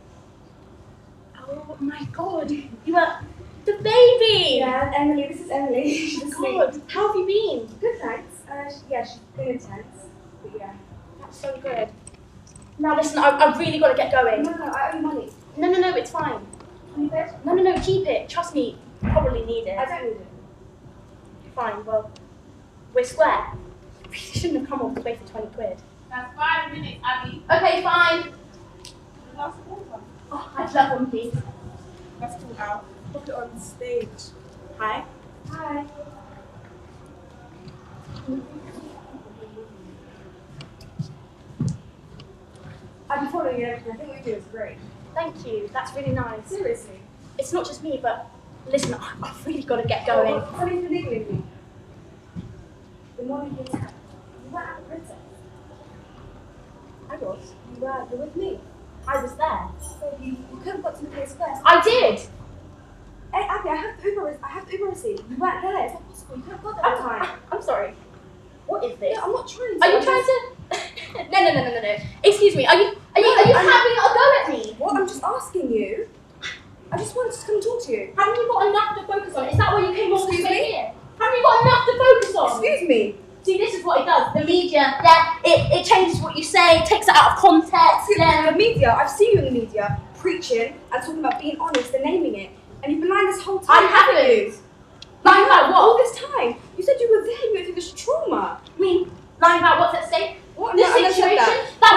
S11: Oh my god, you were the baby!
S6: Yeah, Emily, this is Emily. She's asleep.
S11: God, how have you been?
S6: Good, thanks. She's been intense. But yeah.
S11: That's so good. Now listen, I've really got to get going.
S6: No, I owe you money.
S11: No, it's fine.
S6: Keep it?
S11: No, keep it. Trust me, you probably need it.
S6: I don't need it.
S11: Fine, well, we're square. We shouldn't have come all the way for 20 quid.
S2: That's 5 minutes, Abby.
S11: Okay, fine.
S2: The last one.
S11: Oh, I'd love one, please.
S3: Let's pull out. Put it on stage. Hi.
S6: Hi. I've been following you and everything. I think what you do is great.
S11: Thank you, that's really nice.
S6: Seriously.
S11: It's not just me, but listen, I've really got to get going.
S6: Something's been niggling me. The morning you attacked, you weren't at the princess.
S11: I was.
S6: You were with me.
S11: I was there.
S6: So you could have got to the place first.
S11: I did!
S6: Hey, Abby, I have the Uber receipt. You weren't there. It's not possible. You could have got there on time.
S11: I'm sorry. What is this?
S6: No, I'm not trying to.
S11: Are you trying to? No. Excuse me. Are you having a go at me?
S6: What? I'm just asking you. I just wanted to come and talk to you.
S11: Haven't you got enough to focus on? Is that why you came all this
S6: Excuse
S11: way
S6: me?
S11: here? Haven't you got enough to focus on?
S6: Excuse me.
S11: See, this is what it does. The media, it changes what you say, takes it out of context.
S6: The media. I've seen you in the media preaching and talking about being honest and naming it, and you've been lying this whole time.
S11: I haven't.
S6: You?
S11: Lying about what?
S6: All this time. You said you were there. You went through this trauma.
S11: I mean, lying about what's at stake?
S6: What?
S11: The
S6: No, I never said
S11: situation
S6: that.
S11: that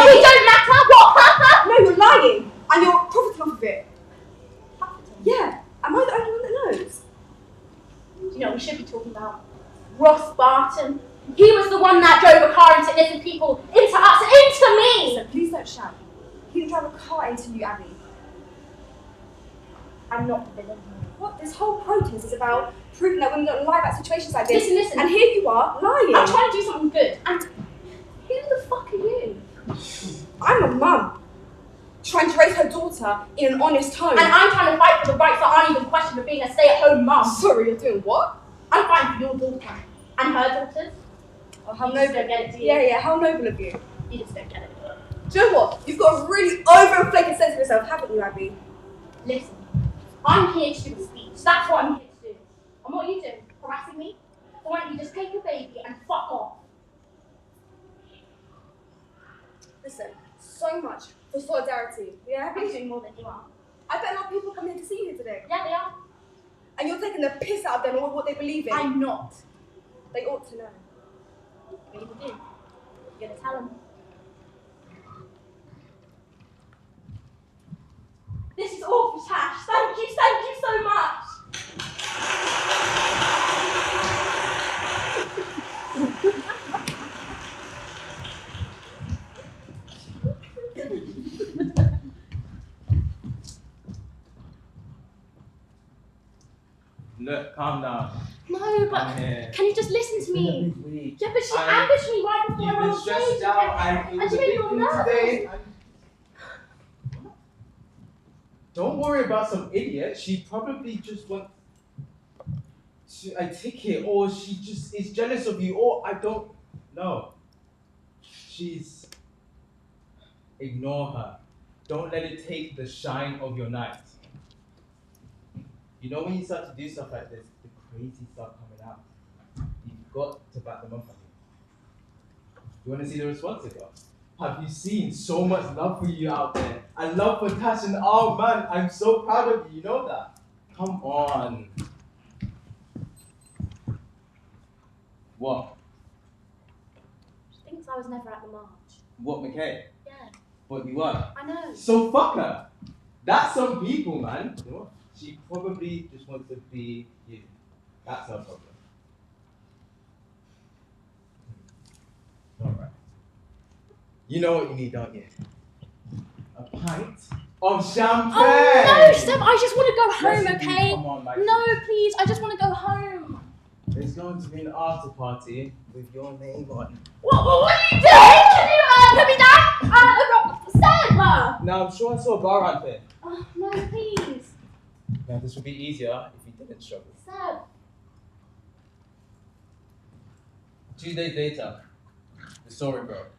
S11: we don't matter. What?
S6: No, you're lying, and you're profiting off of it. Yeah. Am I the only one that knows?
S11: You know what we should be talking about? Ross Barton. He was the one that drove a car into innocent people, into us, into me!
S6: So please don't shout. He didn't drive a car into you, Abby.
S11: I'm not the villain.
S6: What? This whole protest is about proving that women don't lie about situations like this.
S11: Listen.
S6: And here you are, lying.
S11: I'm trying to do something good. And who the fuck are you?
S6: I'm a mum. Trying to raise her daughter in an honest home.
S11: And I'm trying to fight for the rights that aren't even questioned of being a stay-at-home mum.
S6: Sorry, you're doing what?
S11: I'm fighting for your daughter. And her daughters.
S6: Oh, how
S11: You
S6: noble.
S11: just don't get it, do you?
S6: Yeah, how noble of you.
S11: You just don't get it.
S6: Do you know what? You've got a really overinflated sense of yourself, haven't you, Abby?
S11: Listen, I'm here to do a speech. That's what I'm here to do. And what are you doing? Harassing me? Or why don't you just take your baby and fuck off?
S6: Listen, so much for solidarity. Yeah,
S11: I'm
S6: Abby?
S11: doing more than you are.
S6: I bet a lot of people come here to see you here today.
S11: Yeah, they are.
S6: And you're taking the piss out of them or what they believe in.
S11: I'm not.
S6: They ought to know.
S11: What are you gonna do? You're gonna tell them.
S5: Look, calm down.
S11: No, but
S5: I'm here.
S11: can you just listen to me?
S5: Been a big week.
S11: Yeah, but she
S5: I-
S11: ambushed me right before
S5: You've
S11: I
S5: been
S11: was
S5: stressed
S11: stage,
S5: out and it
S11: and
S5: was
S11: she
S5: a
S11: made
S5: big
S11: me all
S5: thing
S11: nervous.
S5: today. Don't worry about some idiot. She probably just wants a ticket, or she just is jealous of you, or I don't know. She's. Ignore her. Don't let it take the shine of your night. You know when you start to do stuff like this, the crazy stuff coming out. You've got to back them up. You want to see the response it got? Have you seen so much love for you out there? And love for Tash, and oh man, I'm so proud of you, you know that? Come on. What?
S11: She thinks I was never at the march.
S5: What, McKay?
S11: Yeah,
S5: What, you were?
S11: I know.
S5: So fuck her. That's some people, man. You know what? She probably just wants to be you. That's her problem. Alright. You know what you need, don't you? A pint of champagne!
S11: Oh no, Seb, I just want to go home,
S5: Yes,
S11: okay?
S5: come on, my
S11: No, please, I just want to go home.
S5: There's going to be an after party with your name on.
S11: What are you doing? Can you put me down? Seb!
S5: Now, I'm sure I saw a bar out there.
S11: Oh, no, please.
S5: Now, this would be easier if you didn't struggle.
S11: Seb.
S5: 2 days later, the story broke.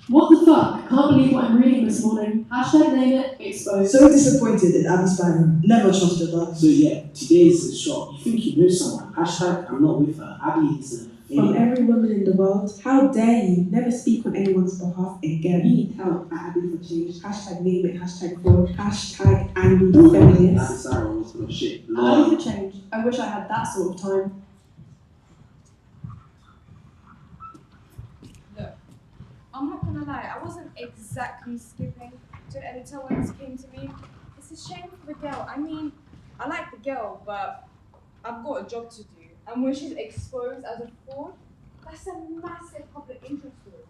S14: What the fuck? I can't believe what I'm reading this morning. Hashtag name it, exposed.
S13: So disappointed in Abby's Byron. Never trusted her.
S15: So yeah, today's a shock. You think you know someone. Hashtag I'm not with her. Abby is a
S16: From every woman in the world, how dare you never speak on anyone's behalf again.
S14: You need help at Abby for change. Hashtag name it, hashtag fraud, hashtag angry feminist.
S15: That's Sarah was full of shit.
S14: Abby for change. I wish I had that sort of time.
S7: Look, I'm not gonna lie, I wasn't exactly skipping to the editor when this came to me. It's a shame for the girl. I mean, I like the girl, but I've got a job to do. And when she's exposed as a fraud, that's a massive public interest story.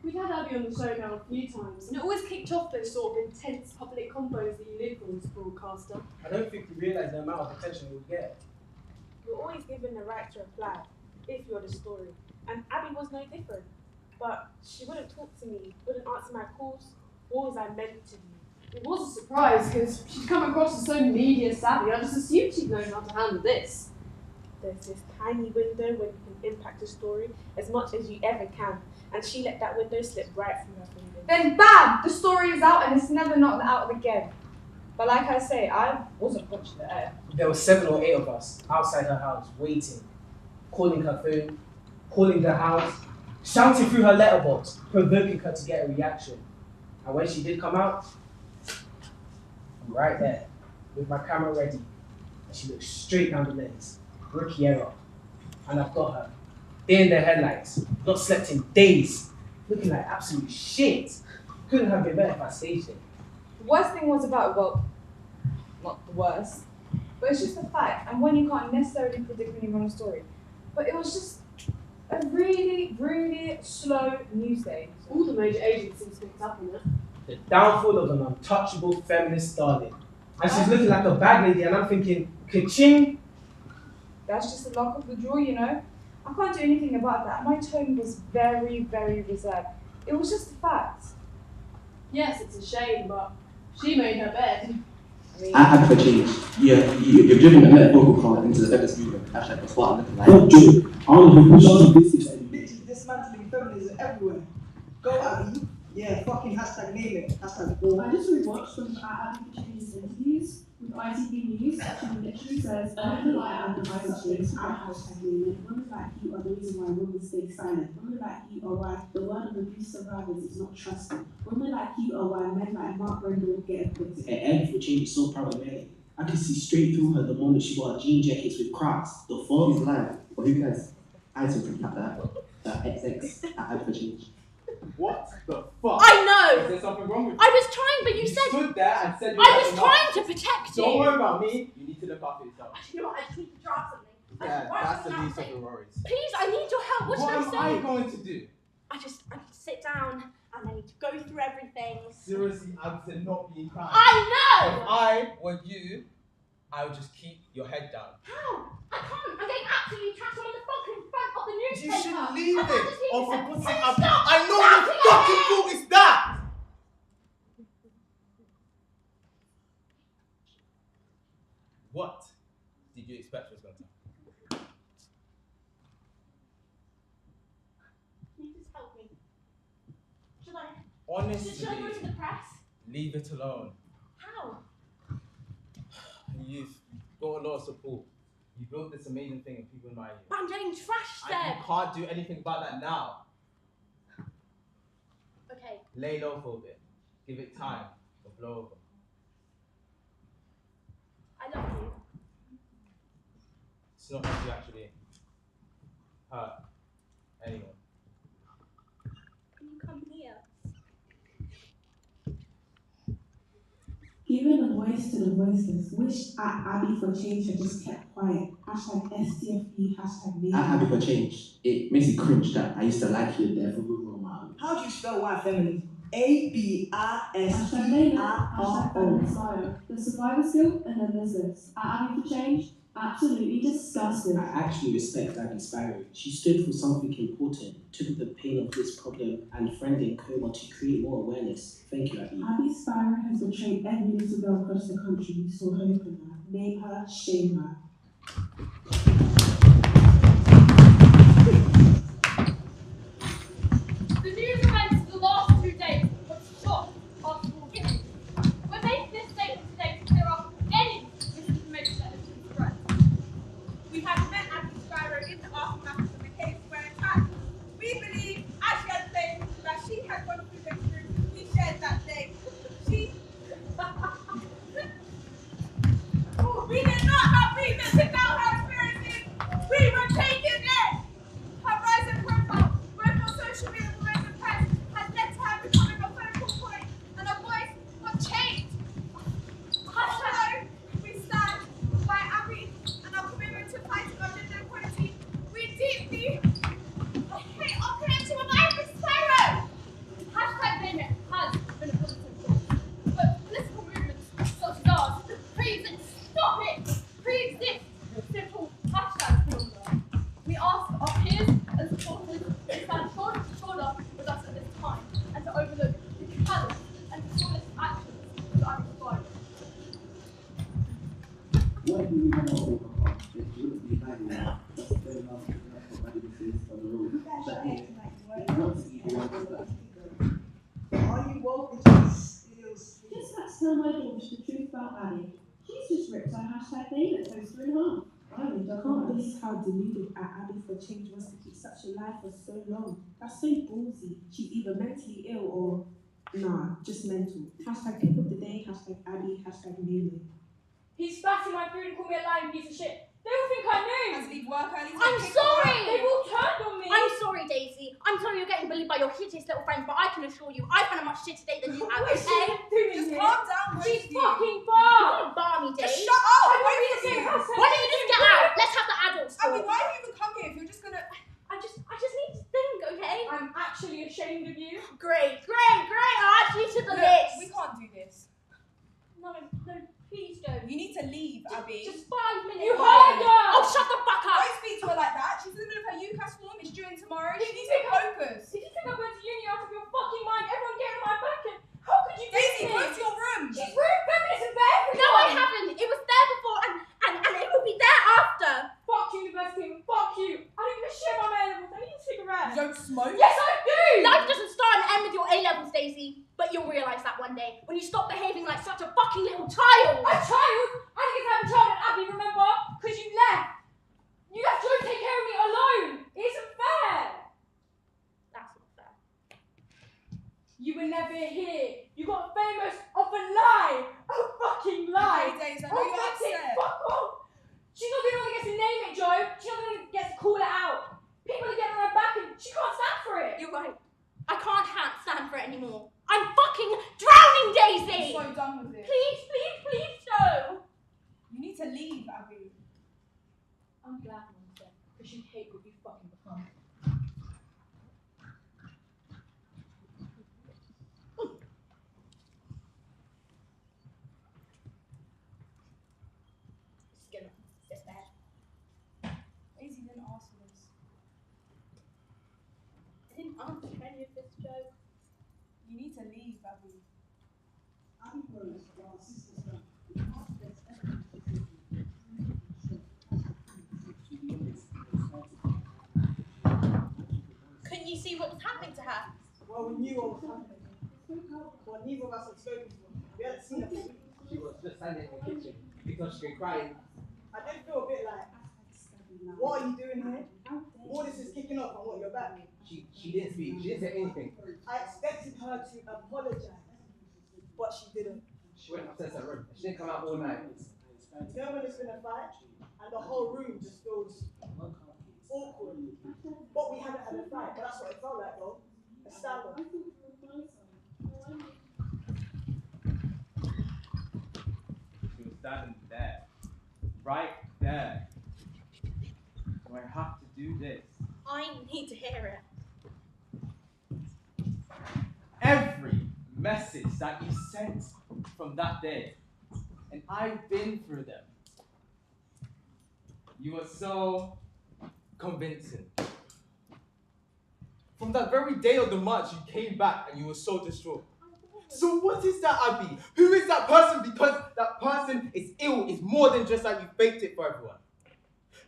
S3: We've had Abby on the show now a few times, and it always kicked off those sort of intense public combos that you live for as a broadcaster.
S4: I don't think you realise the amount of attention we'll get.
S3: You're always given the right to reply if you're the story, and Abby was no different. But she wouldn't talk to me, wouldn't answer my calls. What was I meant to do? It was a surprise because she'd come across as so media savvy. I just assumed she'd know how to handle this. There's this tiny window where you can impact a story as much as you ever can, and she let that window slip right through her fingers.
S7: Then bam! The story is out and it's never not out again. But like I say, I wasn't watching the air.
S4: There were 7 or 8 of us outside her house waiting, calling her phone, calling the house, shouting through her letterbox, provoking her to get a reaction. And when she did come out, I'm right there with my camera ready, and she looked straight down the lens. Rookie error. And I've got her. Day in the headlights. Not slept in days. Looking like absolute shit. Couldn't have been better if I staged it.
S7: The worst thing was about, well, not the worst, but it's just a fact. And when you can't necessarily predict when you run a story. But it was just a really, really slow news day.
S3: All the major agencies picked up on it.
S4: The downfall of an untouchable feminist darling. And she's looking like a bad lady, and I'm thinking, ka-ching.
S7: That's just the luck of the draw, you know. I can't do anything about that. My tone was very, very reserved. It was just a fact.
S3: Yes, it's a shame, but she made her bed.
S15: I have for change. You've driven a metaphorical car into the feminist movement. Hashtag that's what I'm looking like.
S13: Don't joke. I don't know who should do this. Bitches dismantling feminism everywhere. Go Abby. Yeah, fucking hashtag name it. Hashtag fraud.
S14: I just rewatched some of Abby for Change's interviews with ITV News. She literally says, women like Abby are subjects, I hashtag name it. Women like you are the reason why women stay silent. Women like you are why the word of abuse survivors is not trusted. Women like you are why men like Mark Rendell get acquitted.
S15: Abby for change is so problematic. I can see straight through her the moment she wore jean jackets with Crocs. The fuck? She's lying. But who cares? I took that XX at Abby for change.
S5: What the fuck?
S11: I know!
S5: Is there something wrong with you?
S11: I was trying, but you said...
S5: stood there and said you
S11: I
S5: were
S11: was trying to protect you!
S5: Don't worry about me. You need to look after yourself.
S11: You know what, I just need to draw something.
S5: Yeah, that's the least of the worries.
S11: Please, I need your help. What should I say?
S5: What am I going to do?
S11: I need to sit down and I need to go through everything.
S5: Seriously, I said not being kind.
S11: I know!
S5: If I were you, I would just keep your head down.
S11: How? I can't. I'm getting absolutely trashed. I'm on the fucking front of the newspaper.
S5: You should leave
S11: I can't
S5: it.
S11: just leave
S5: Or
S11: it
S5: for
S11: there.
S5: putting
S11: And
S5: up.
S11: stop
S5: I know
S11: shouting
S5: your
S11: at
S5: fucking
S11: me.
S5: fault is that. What did you expect was going to happen?
S11: Can you just help me? Should I
S5: Honestly,
S11: go to the press?
S5: leave it alone.
S11: How?
S5: You've got a lot of support. You built this amazing thing and people admire you.
S11: But I'm getting trashed
S5: And
S11: there.
S5: you can't do anything about that now.
S11: Okay.
S5: Lay low for a bit. Give it time to blow over.
S11: I love you.
S5: It's not going to actually hurt anyone.
S11: Can you come here?
S16: Giving a voice to the voiceless. Wish at Abby for change had just kept quiet. Hashtag STFB, hashtag me.
S15: I'm happy for change. It makes me cringe that I used to like you there for moving on my own.
S13: How do you spell white feminism? ABRSTRO.
S14: Inspire. There's survivor's guilt, and then there's this. At Abby for Change, absolutely disgusting.
S15: I actually respect Abby Sparrow. She stood for something important, took the pain of this problem and friending Coma to create more awareness. Thank you, Abby.
S16: Abby Sparrow has betrayed every little girl across the country who saw hope in her. Name her, shame her.
S10: The news events of the last 2 days have shocked us all. We're making this statement today to clear up any misinformation that has been spread.
S17: We have met Abby Sparrow in the aftermath of the case where attack. We believe, as she had said, that she had gone through the experience we shared that day. We did not have reason to doubt her experiences. We were taking it. Her rise in profile, both on social media and the press, has led to her becoming a focal point and a voice for change. Hashtag we stand by Abby and our commitment to fighting our gender equality. We deeply hate our connection with Abby Sparrow.
S10: Hashtag name it has been a positive choice. But political movements such as ours pre-exist. Stop it! Pre-exist. Simple hashtag longer. We ask our peers and supporters to stand shoulder to shoulder with us at this time and to overlook the callous and dishonest actions of Abby Sparrow.
S15: What do you want to overcome? It wouldn't be bad enough. That's fair enough. That's what bad this is for the road. But hey, it's not to be one that.
S13: Are you woke with just skills?
S14: Just let's tell my daughter the truth about Abby. She's just ripped our hashtag name at poster in half. I
S16: can't believe how deluded Abby for change was to keep such a lie for so long. That's so ballsy. She's either mentally ill or nah, just mental. Hashtag pick of the day, hashtag Abby, hashtag name it.
S10: He's spat in my food and called me a lying piece of shit. They all think I knew.
S17: Has leave work early.
S11: I'm sorry!
S10: They've all turned on me.
S11: I'm sorry, Daisy. I'm sorry you're getting bullied by your hideous little friends, but I can assure you, I've had a much shittier day than you have,
S10: What is she
S11: okay?
S10: doing
S17: Just
S10: here?
S17: calm down,
S10: She's
S17: both of you.
S10: fucking bar.
S11: You're balmy, Dave.
S17: Just shut up.
S10: I want
S17: both
S10: to be
S17: of
S10: the same
S17: you.
S10: house.
S11: Why don't you just get out? Let's have the adults
S17: I mean,
S11: talk.
S17: why have you even come here if you're just gonna?
S11: I just need to think, okay?
S10: I'm actually ashamed of you.
S11: Great. I'll add you to the
S17: Look,
S11: list.
S17: we can't do this.
S11: No, please don't.
S17: You need to leave, Abby.
S11: Just 5 minutes.
S10: You heard her.
S11: Oh, shut the fuck up.
S17: Don't speak to her like that. She's in the middle of her UCAS form. It's due in tomorrow. She needs to focus.
S10: Did you think I'm going to uni out of your fucking mind? Everyone getting on my back and how could you
S17: Daisy,
S10: do
S17: go
S10: this?
S17: to your room.
S10: She's rude feminism for everyone.
S11: No, I haven't. It was there before and it will be there after.
S10: Fuck university. Fuck you. I don't give a shit about my A-levels. I need a cigarette.
S17: You don't smoke?
S10: Yes, I do.
S11: Life doesn't start and end with your A-levels, Daisy. But you'll realise that one day when you stop behaving like such a fucking little child.
S10: A child? I didn't get to have a child at Abby, remember? Because you left. You left Joe to take care of me alone. It isn't fair.
S11: That's not fair.
S10: You were never here. You got famous off a lie. A fucking lie.
S17: Okay, Daisy, I know you're upset.
S10: Fuck off. She's not the only one that gets to name it, Joe. She's not the only one that gets to call it out. People are getting on her back and she can't stand for it.
S11: You're right. I can't stand for it anymore. I'm fucking drowning, Daisy!
S17: I'm so done with it.
S11: Please, Joe!
S17: You need to leave, Abby.
S10: I'm glad Mum said, because you hate what you fucking become.
S11: gonna sit there.
S9: Daisy didn't ask for this.
S11: I didn't answer any of this, Joe.
S9: You need to leave, Abby.
S14: Abby grows while our sisters don't.
S11: Couldn't you see what was happening to her?
S13: Well, we knew what was happening. Well, neither of us had spoken to her. We hadn't seen her.
S8: She was just standing in the kitchen because she's been crying.
S13: I did feel a bit like, what are you doing here? All this is kicking off and what, you're back?
S8: She didn't speak. She didn't say anything.
S13: I expected her to apologize, but she didn't.
S8: She went upstairs to her room. She didn't come out all night.
S13: You know when it's been a fight and the whole room just feels awkward. But we haven't had a fight, but that's what it felt like though. A standoff.
S5: She was standing there. Right there. So I have to do this.
S11: I need to hear it.
S5: Every message that you sent from that day, and I've been through them. You were so convincing. From that very day of the march, you came back and you were so distraught. So what is that, Abby? Who is that person? Because that person is ill, is more than just like you faked it for everyone.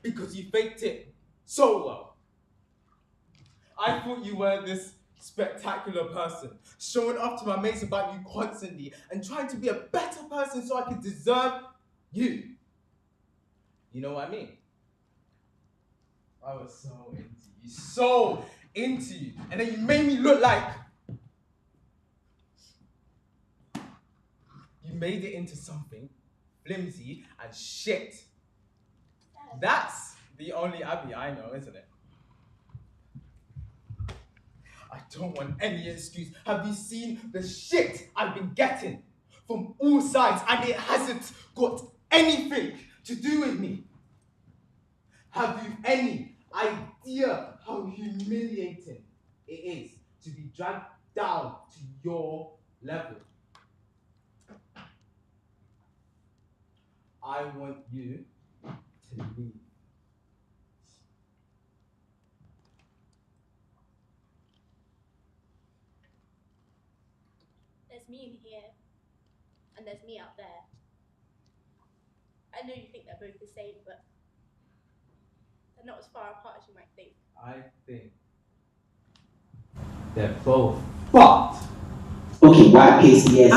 S5: Because you faked it so well. I thought you were this spectacular person, showing off to my mates about you constantly and trying to be a better person so I could deserve you. You know what I mean? I was so into you, and then you made me look like you made it into something flimsy and shit. That's the only Abby I know, isn't it? I don't want any excuse. Have you seen the shit I've been getting from all sides, and it hasn't got anything to do with me? Have you any idea how humiliating it is to be dragged down to your level? I want you to leave.
S11: There's me in here, and there's me out there. I know you think they're both the same, but they're not as far apart as you might think.
S5: I think they're both fucked.
S15: Okay, white pasty, yes.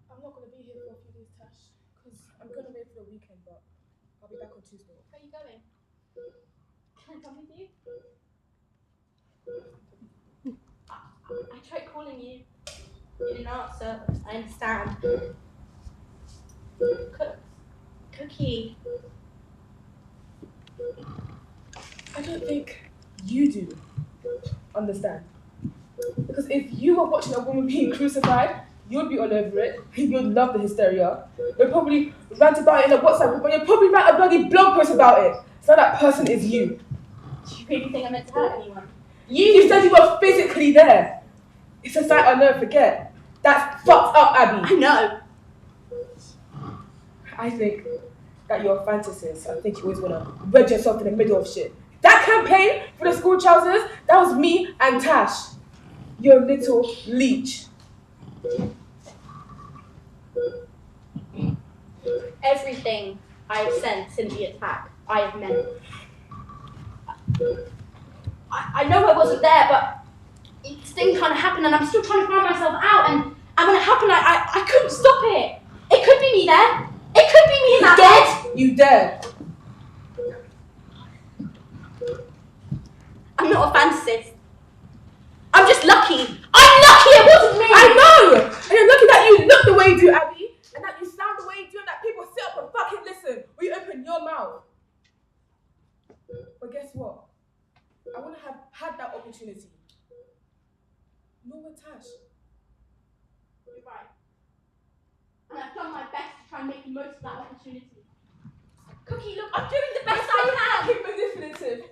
S3: I'm not going to be here for a few days, Tash, because I'm going away for the weekend, but I'll be back on Tuesday.
S11: Where are you going? Can I come with you? I tried calling you. You didn't answer. I understand. Cookie.
S3: I don't think you do understand. Because if you were watching a woman being crucified, you'd be all over it. You'd love the hysteria. You'd probably rant about it in a WhatsApp group, and you'd probably write a bloody blog post about it. So that person is you.
S11: Do you really think I meant to hurt anyone?
S3: You said you were physically there. It's a sight I'll never forget. That's fucked up, Abby.
S11: I know.
S3: I think that you're a fantasist. I think you always want to wedge yourself in the middle of shit. That campaign for the school trousers, that was me and Tash. Your little leech.
S11: Everything I've sent since the attack, I have meant. I know I wasn't there, but this thing kind of happened, and I'm still trying to find myself out. And when it happened, I couldn't stop it. It could be me there. It could be me in that bed.
S3: You dare.
S11: I'm not a fantasist. I'm just lucky. I'm lucky it wasn't me.
S3: I know. And you're lucky that you look the way you do, Abby, and that you sound the way you do, and that people sit up and fucking listen when you open your mouth. what? I wouldn't have had that opportunity. No with Tash.
S11: You're right. And I've done my best to try and make the most of that opportunity. Cookie, look, I'm doing the best I can.
S3: Manipulative.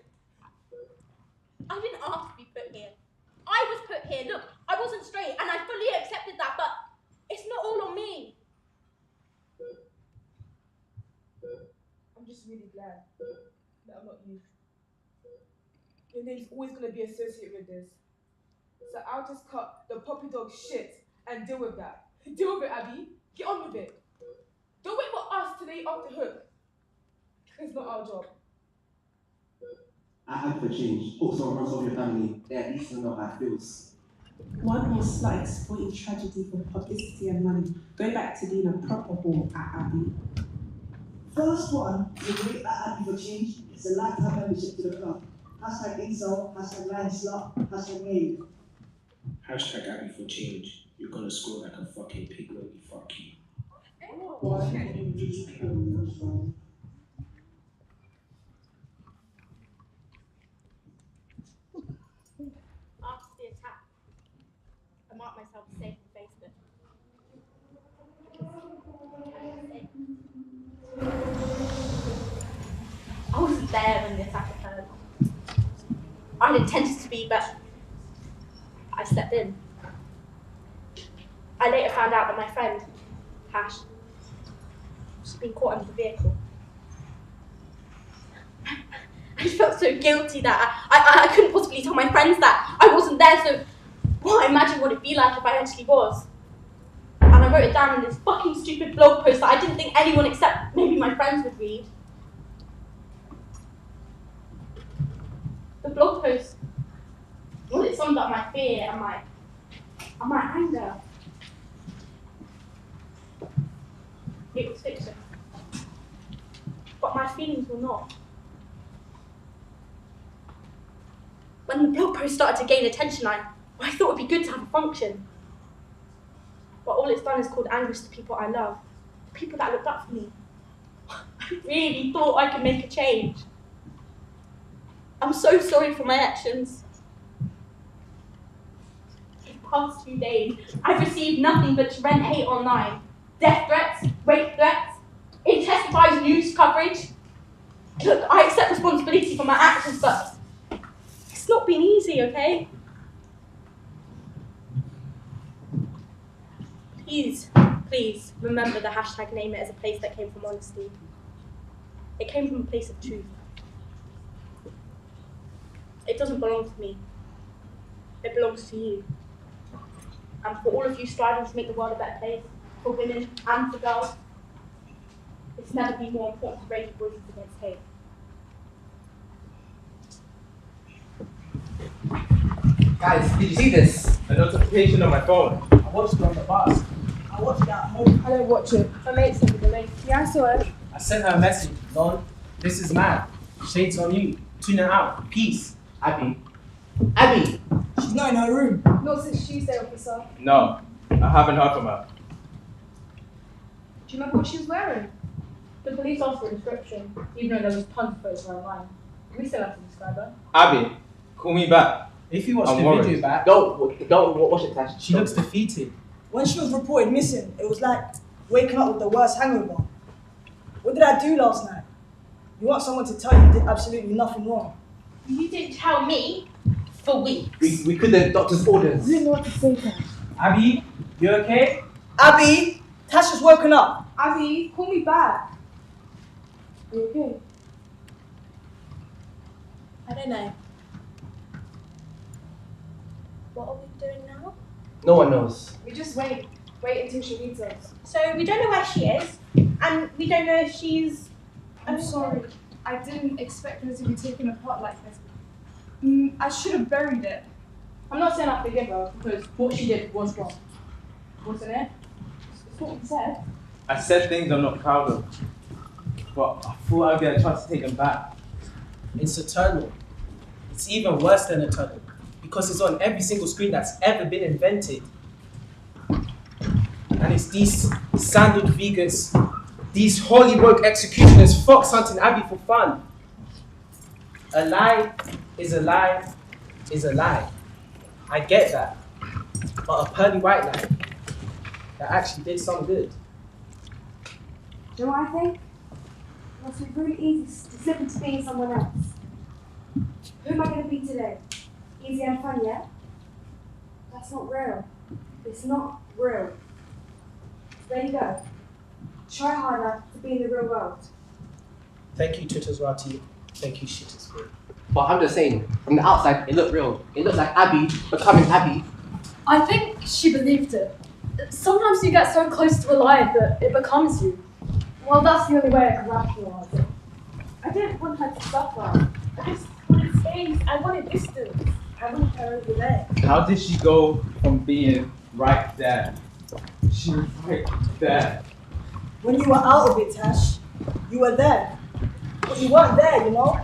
S11: I didn't ask to be put here. I was put here. Look, I wasn't straight, and I fully accepted that, but it's not all on me.
S3: I'm just really glad that I'm not you. Your name's always going to be associated with this. So I'll just cut the puppy dog shit and deal with that. Deal with it, Abby. Get on with it. Don't wait for us to lay you off the hook. It's not our job.
S15: I had for change. Hope someone runs over your family. They at least know how it feels.
S16: One more slight exploited tragedy for publicity and money, going back to being a proper whore at Abbey.
S13: First one, the rate at Abbey for change is a lifetime membership to the club. Hashtag incel, hashtag line slut, hashtag made.
S15: Hashtag Abbey for change. You're gonna score like a fucking pig when we fuck you.
S11: After the attack, I marked myself safe on Facebook. I wasn't there when the attack occurred. I had intended to be, but I stepped in. I later found out that my friend, Hash, she'd been caught under the vehicle. I felt so guilty that I couldn't possibly tell my friends that I wasn't there, so well, imagine what it'd be like if I actually was. And I wrote it down in this fucking stupid blog post that I didn't think anyone except maybe my friends would read. The blog post, well, it summed up my fear and my anger. It was fiction. But my feelings were not. When the blog post started to gain attention, I thought it'd be good to have a function. But all it's done is called anguish to people I love, the people that looked up for me. I really thought I could make a change. I'm so sorry for my actions. For the past 2 days, I've received nothing but horrendous hate online. Death threats, rape threats, intensified news coverage. Look, I accept responsibility for my actions, but it's not been easy, okay? Please remember the hashtag name it as a place that came from honesty. It came from a place of truth. It doesn't belong to me. It belongs to you. And for all of you striving to make the world a better place, for women and for girls, it's never been more important to raise your voices against hate.
S8: Guys, did you see this?
S5: A notification on my phone.
S4: I watched it on the bus.
S13: I watched it at home.
S3: I don't watch it. My mate sent me the link. Yeah, I saw it.
S4: I sent her a message. Lon, this is mad. Shades on you. Tune it out. Peace.
S8: Abby.
S13: She's not in her room.
S3: Not since Tuesday, officer.
S5: No, I haven't heard from her.
S3: Do you remember what she was wearing?
S11: The police asked for a description, even though there was tons of photos online. We still have to describe her.
S5: Abby, call me back.
S4: If you watch
S5: I'm
S4: the
S5: worried.
S4: video back,
S8: Don't watch it, Tash.
S4: she looks defeated.
S13: When she was reported missing, it was like waking up with the worst hangover. What did I do last night? You want someone to tell you did absolutely nothing wrong.
S11: You didn't tell me for weeks.
S8: We couldn't. Doctor's orders.
S13: You didn't know what to say, Tash.
S4: Abby, you okay?
S13: Abby, Tash has woken up.
S3: Abby, call me back. Are you okay?
S2: I don't know. What are we doing now?
S8: No one knows.
S3: We just wait. Wait until she meets us.
S2: So we don't know where she is, and we don't know if she's...
S3: I'm sorry. I didn't expect her to be taken apart like this. I should have buried it.
S11: I'm not saying I forgive her, because what she did was wrong. Wasn't it? It's what we said.
S5: I said things I'm not proud of, but I thought I'd get a chance to take them back.
S4: It's eternal. It's even worse than eternal, because it's on every single screen that's ever been invented. And it's these sandaled vegans, these holy woke executioners fox hunting Abby for fun. A lie is a lie is a lie. I get that. But a pearly white lie that actually did some good.
S6: Do you know what I think? It must be really easy to slip into being someone else. Who am I going to be today? Easy and fun, yeah? That's not real. It's not real. There you go. Try harder to be in the real world.
S4: Thank you, Tutors Rati. Thank you, Shitters.
S8: But I'm just saying, from the outside, it looked real. It looked like Abby becoming Abby.
S9: I think she believed it. Sometimes you get so close to a lie that it becomes you. Well, that's the only way I can rationalise it.
S3: I didn't want her to suffer. I just wanted space. I wanted distance. I wanted her over there.
S5: How did she go from being right there? She was right there.
S13: When you were out of it, Tash, you were there. But you weren't there, you know?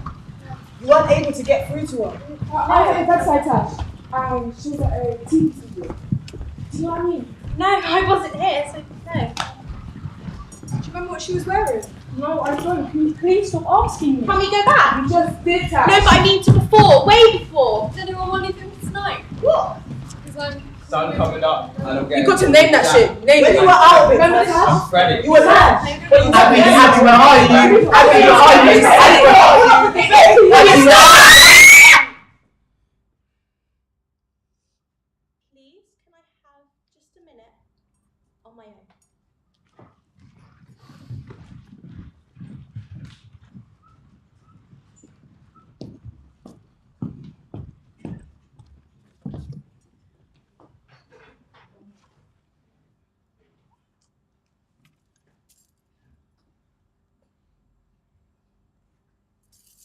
S13: You weren't able to get through to her.
S3: I was at the bedside, Tash. She was at a TV studio. Do you know what I mean?
S2: No, I wasn't here, so no.
S3: Do you remember what she was wearing? No, I don't. Can you please stop asking me?
S2: Can we go back?
S3: You just did, Tash.
S2: No, but I mean to before, way before.
S12: Does anyone want anything to know?
S2: What?
S12: Because I'm...
S5: Sun coming up and I'm getting...
S13: You got to name that shit. Name it. When you were out of it,
S3: Remember
S13: Tash.
S5: I'm Freddy.
S13: You were there.
S8: Abby, where are you? Abby, where are you?
S2: Please, can I have just a minute on my own?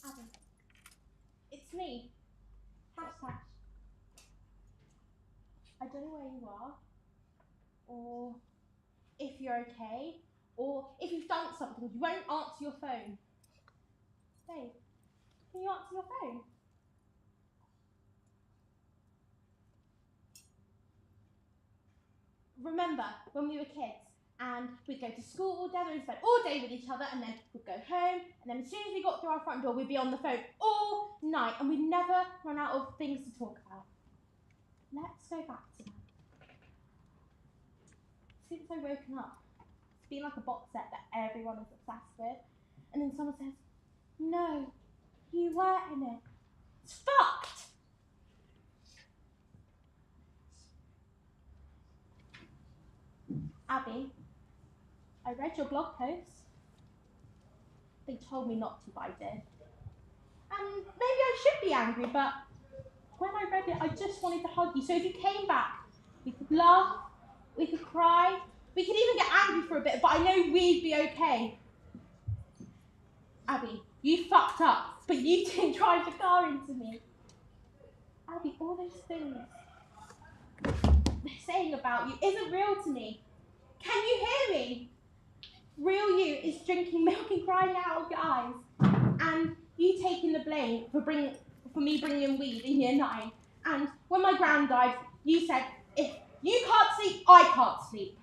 S2: Adam, it's me, Hashtag. I don't know where you are, or if you're okay, or if you've done something, you won't answer your phone. Babe, can you answer your phone? Remember when we were kids and we'd go to school all day and spend all day with each other, and then we'd go home, and then as soon as we got through our front door we'd be on the phone all night and we'd never run out of things to talk about. Let's go back to that. Since I've woken up, it's been like a box set that everyone is obsessed with, and then someone says, no, you were in it. It's fucked! Abby, I read your blog post. They told me not to, but I did. And maybe I should be angry, but when I read it, I just wanted to hug you. So if you came back, we could laugh, we could cry, we could even get angry for a bit, but I know we'd be okay. Abby, you fucked up, but you didn't drive the car into me. Abby, all those things they're saying about you isn't real to me. Can you hear me? Real you is drinking milk and crying out of your eyes. And you taking the blame for me bringing weed in year 9. And when my gran died, you said, if you can't sleep, I can't sleep.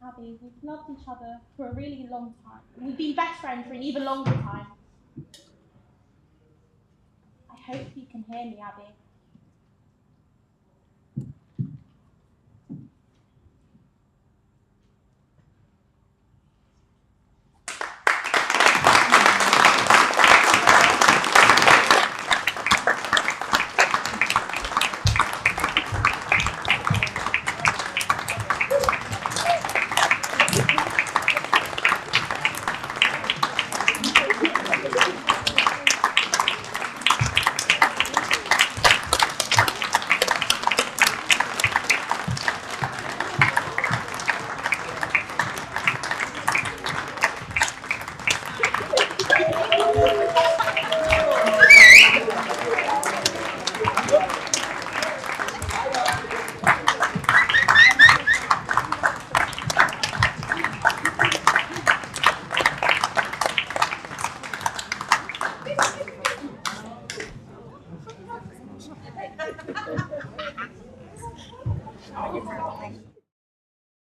S2: Abby, we've loved each other for a really long time. We've been best friends for an even longer time. I hope you can hear me, Abby.
S17: Are you